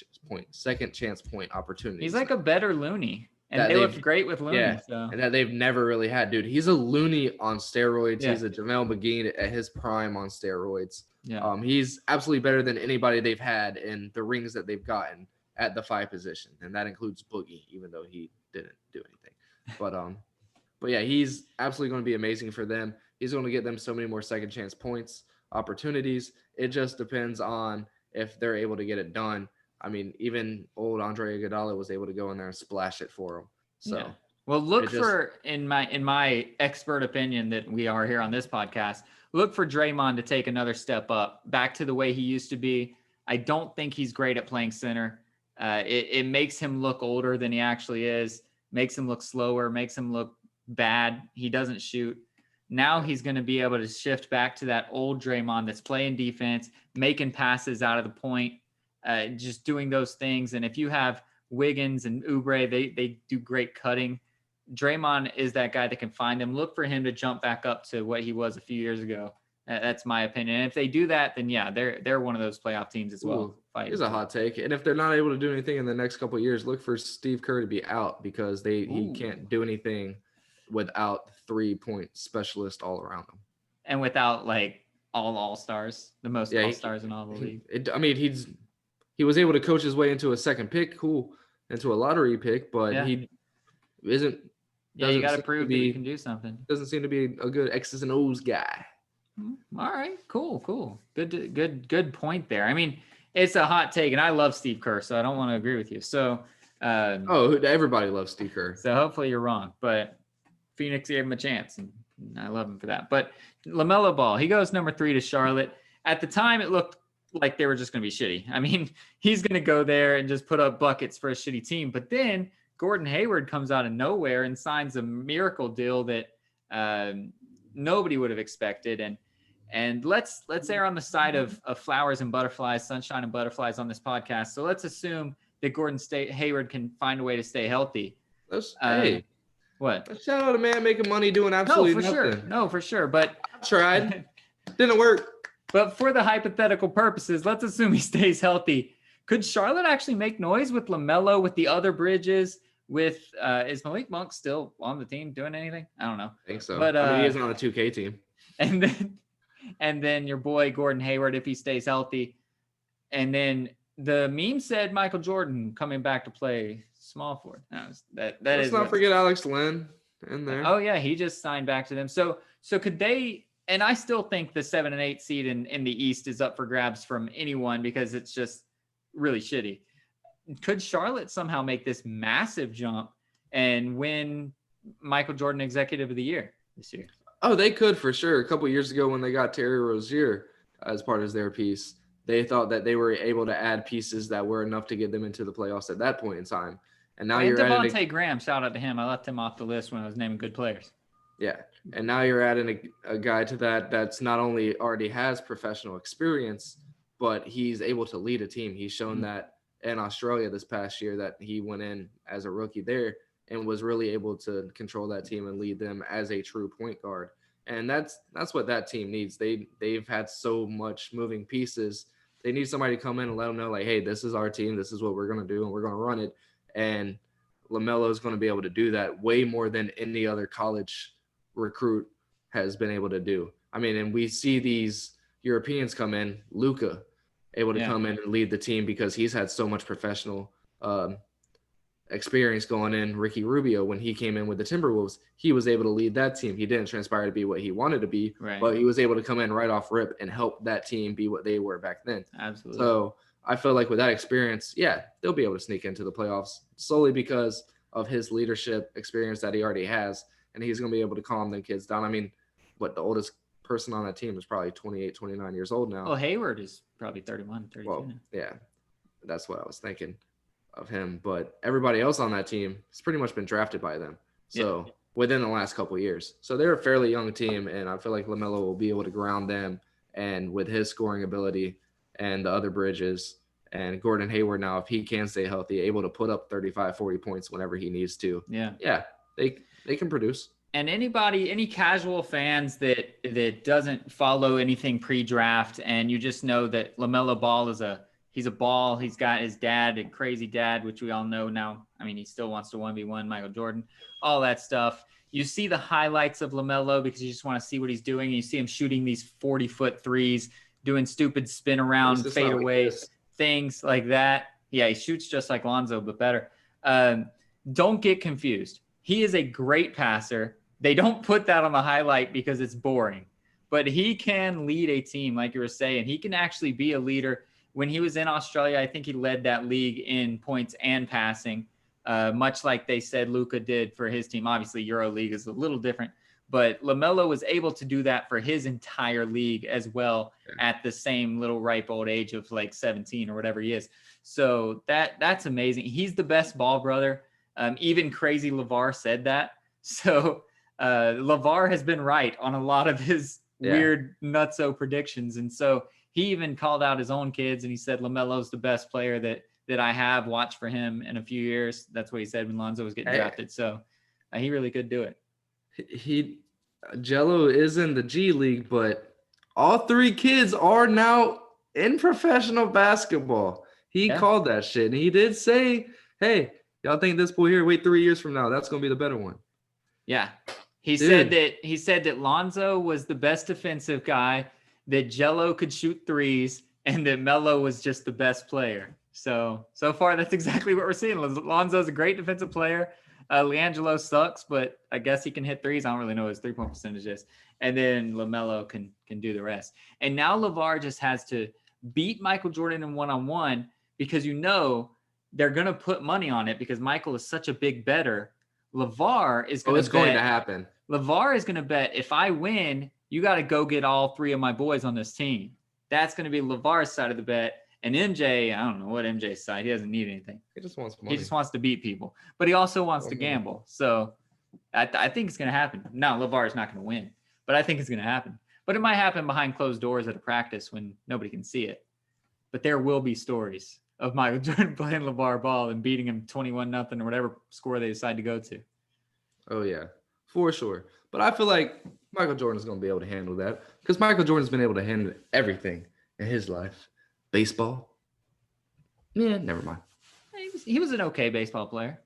chance point opportunities. He's like a better Looney. And they look great with Looney. Yeah, so. And that they've never really had. Dude, he's a Looney on steroids. Yeah. He's a JaVale McGee at his prime on steroids. Yeah. He's absolutely better than anybody they've had in the rings that they've gotten at the 5 position. And that includes Boogie, even though he didn't do anything. But yeah, he's absolutely going to be amazing for them. He's going to get them so many more second chance points, opportunities. It just depends on if they're able to get it done. I mean, even old Andre Iguodala was able to go in there and splash it for him. So, yeah. Well, look for in my expert opinion that we are here on this podcast. Look for Draymond to take another step up, back to the way he used to be. I don't think he's great at playing center. It makes him look older than he actually is. Makes him look slower. Makes him look bad. He doesn't shoot. Now he's going to be able to shift back to that old Draymond that's playing defense, making passes out of the point. Just doing those things. And if you have Wiggins and Oubre, they do great cutting. Draymond is that guy that can find them. Look for him to jump back up to what he was a few years ago. That's my opinion. And if they do that, then yeah, they're one of those playoff teams as well. Here's a hot take. And if they're not able to do anything in the next couple of years, look for Steve Kerr to be out because he can't do anything without 3-point specialist all around him. And without like all-stars, the most all-stars in all the league. He was able to coach his way into a second pick, into a lottery pick, but he isn't. Yeah, you got to prove that you can do something. Doesn't seem to be a good X's and O's guy. All right, cool. Good point there. I mean, it's a hot take, and I love Steve Kerr, so I don't want to agree with you. So Everybody loves Steve Kerr. So hopefully you're wrong, but Phoenix gave him a chance, and I love him for that. But LaMelo Ball, he goes number 3 to Charlotte. At the time, it looked like they were just going to be shitty. I mean, he's going to go there and just put up buckets for a shitty team. But then Gordon Hayward comes out of nowhere and signs a miracle deal that nobody would have expected. And let's err on the side of flowers and butterflies, sunshine and butterflies on this podcast. So let's assume that Gordon Hayward can find a way to stay healthy. Hey, what? Shout out a man making money doing absolutely nothing. Sure. No, for sure. But I tried. Didn't work. But for the hypothetical purposes, let's assume he stays healthy. Could Charlotte actually make noise with LaMelo, with the other Bridges? With is Malik Monk still on the team doing anything? I don't know. I think so. But he is on the 2K team. And then your boy Gordon Hayward, if he stays healthy. And then the meme said Michael Jordan coming back to play small forward. Let's not forget Alex Len in there. Oh yeah, he just signed back to them. So could they? And I still think the 7 and 8 seed in the East is up for grabs from anyone because it's just really shitty. Could Charlotte somehow make this massive jump and win Michael Jordan Executive of the Year this year? Oh, they could for sure. A couple years ago when they got Terry Rozier as part of their piece, they thought that they were able to add pieces that were enough to get them into the playoffs at that point in time. And now you're adding Devontae Graham, shout out to him. I left him off the list when I was naming good players. Yeah, and now you're adding a guy to that's not only already has professional experience, but he's able to lead a team. He's shown that in Australia this past year that he went in as a rookie there and was really able to control that team and lead them as a true point guard. And that's what that team needs. They've had so much moving pieces. They need somebody to come in and let them know, like, hey, this is our team. This is what we're going to do, and we're going to run it. And LaMelo is going to be able to do that way more than any other college recruit has been able to do. I mean, and we see these Europeans come in, Luka, able to come in and lead the team because he's had so much professional experience going in. Ricky Rubio, when he came in with the Timberwolves, he was able to lead that team. He didn't transpire to be what he wanted to be, but he was able to come in right off rip and help that team be what they were back then. Absolutely. So I feel like with that experience, they'll be able to sneak into the playoffs solely because of his leadership experience that he already has. And he's going to be able to calm them kids down. I mean, the oldest person on that team is probably 28, 29 years old now. Well, Hayward is probably 31, 32 well, now. Yeah, that's what I was thinking of him. But everybody else on that team has pretty much been drafted by them. So within the last couple of years. So they're a fairly young team, and I feel like LaMelo will be able to ground them. And with his scoring ability and the other Bridges and Gordon Hayward now, if he can stay healthy, able to put up 35, 40 points whenever he needs to. Yeah, they can produce. And any casual fans that doesn't follow anything pre-draft, and you just know that LaMelo Ball he's a ball. He's got his dad, a crazy dad, which we all know now. I mean, he still wants to 1v1 Michael Jordan, all that stuff. You see the highlights of LaMelo because you just want to see what he's doing. And you see him shooting these 40-foot threes, doing stupid spin around, fadeaway things like that. Yeah, he shoots just like Lonzo, but better. Don't get confused. He is a great passer. They don't put that on the highlight because it's boring, but he can lead a team. Like you were saying, he can actually be a leader. When he was in Australia, I think he led that league in points and passing, much like they said Luka did for his team. Obviously, EuroLeague is a little different, but LaMelo was able to do that for his entire league as well at the same little ripe old age of like 17 or whatever he is. So that's amazing. He's the best ball brother. Even Crazy LeVar said that. So LeVar has been right on a lot of his weird nutso predictions. And so he even called out his own kids and he said, LaMelo's the best player that I have watched for him in a few years. That's what he said when Lonzo was getting drafted. So he really could do it. Jello is in the G League, but all 3 kids are now in professional basketball. He called that shit. And he did say, hey, y'all think this boy here, wait 3 years from now, that's going to be the better one. Yeah. He said that Lonzo was the best defensive guy, that Jello could shoot threes, and that Melo was just the best player. So far, that's exactly what we're seeing. Lonzo's a great defensive player. LiAngelo sucks, but I guess he can hit threes. I don't really know what his three-point percentage is. And then LaMelo can do the rest. And now LeVar just has to beat Michael Jordan in one-on-one because they're going to put money on it because Michael is such a big bettor. LeVar is going it's going to happen. LeVar is going to bet if I win, you got to go get all 3 of my boys on this team. That's going to be LeVar's side of the bet. And MJ, I don't know what MJ's side. He doesn't need anything. He just wants money. He just wants to beat people. But he also wants to gamble. So I think it's going to happen. Now, LeVar is not going to win, but I think it's going to happen. But it might happen behind closed doors at a practice when nobody can see it. But there will be stories of Michael Jordan playing LeVar Ball and beating him 21-0 or whatever score they decide to go to. Oh, yeah, for sure. But I feel like Michael Jordan's going to be able to handle that because Michael Jordan's been able to handle everything in his life. Baseball. Yeah, never mind. He was an okay baseball player.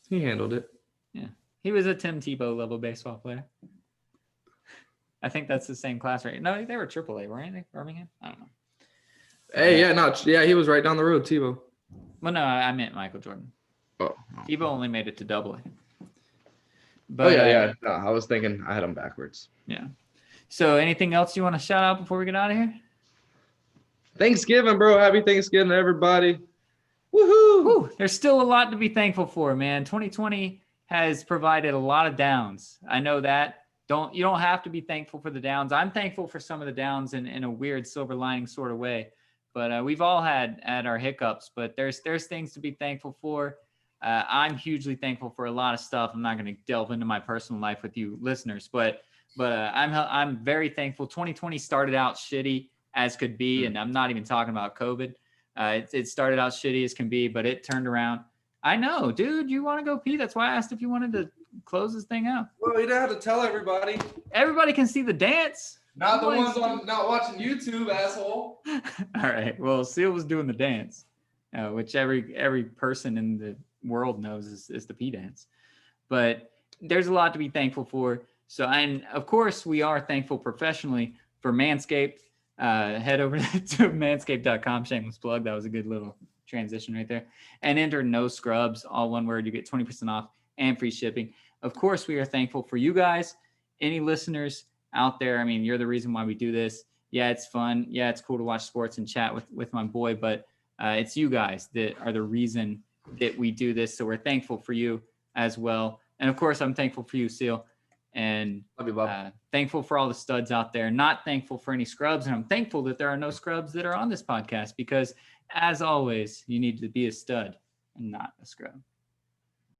He handled it. Yeah. He was a Tim Tebow level baseball player. I think that's the same class, right? No, they were AAA, weren't they? Birmingham? I don't know. Hey, he was right down the road, Tebow. Well, no, I meant Michael Jordan. Oh. Tebow only made it to AA. But, yeah. No, I was thinking I had them backwards. Yeah. So anything else you want to shout out before we get out of here? Thanksgiving, bro. Happy Thanksgiving to everybody. Woohoo! Woo, there's still a lot to be thankful for, man. 2020 has provided a lot of downs. I know that. You don't have to be thankful for the downs. I'm thankful for some of the downs in a weird silver lining sort of way. But we've all had our hiccups, but there's things to be thankful for. I'm hugely thankful for a lot of stuff. I'm not going to delve into my personal life with you listeners, but I'm very thankful. 2020 started out shitty as could be, and I'm not even talking about COVID. It started out shitty as can be, but it turned around. I know, dude, you want to go pee? That's why I asked if you wanted to close this thing out. Well, you don't have to tell everybody. Everybody can see the dance. Not the ones not watching YouTube, asshole. All right. Well, Seal was doing the dance, which every person in the world knows is the pee dance. But there's a lot to be thankful for. So, and of course, we are thankful professionally for Manscaped. Head over to manscaped.com. Shameless plug. That was a good little transition right there. And enter no scrubs, all one word. You get 20% off and free shipping. Of course, we are thankful for you guys, any listeners out there. I mean, you're the reason why we do this. Yeah, it's fun. Yeah, it's cool to watch sports and chat with my boy, but it's you guys that are the reason that we do this. So we're thankful for you as well. And of course, I'm thankful for you, Seal. And love you, Bob. Thankful for all the studs out there. Not thankful for any scrubs. And I'm thankful that there are no scrubs that are on this podcast because, as always, you need to be a stud and not a scrub.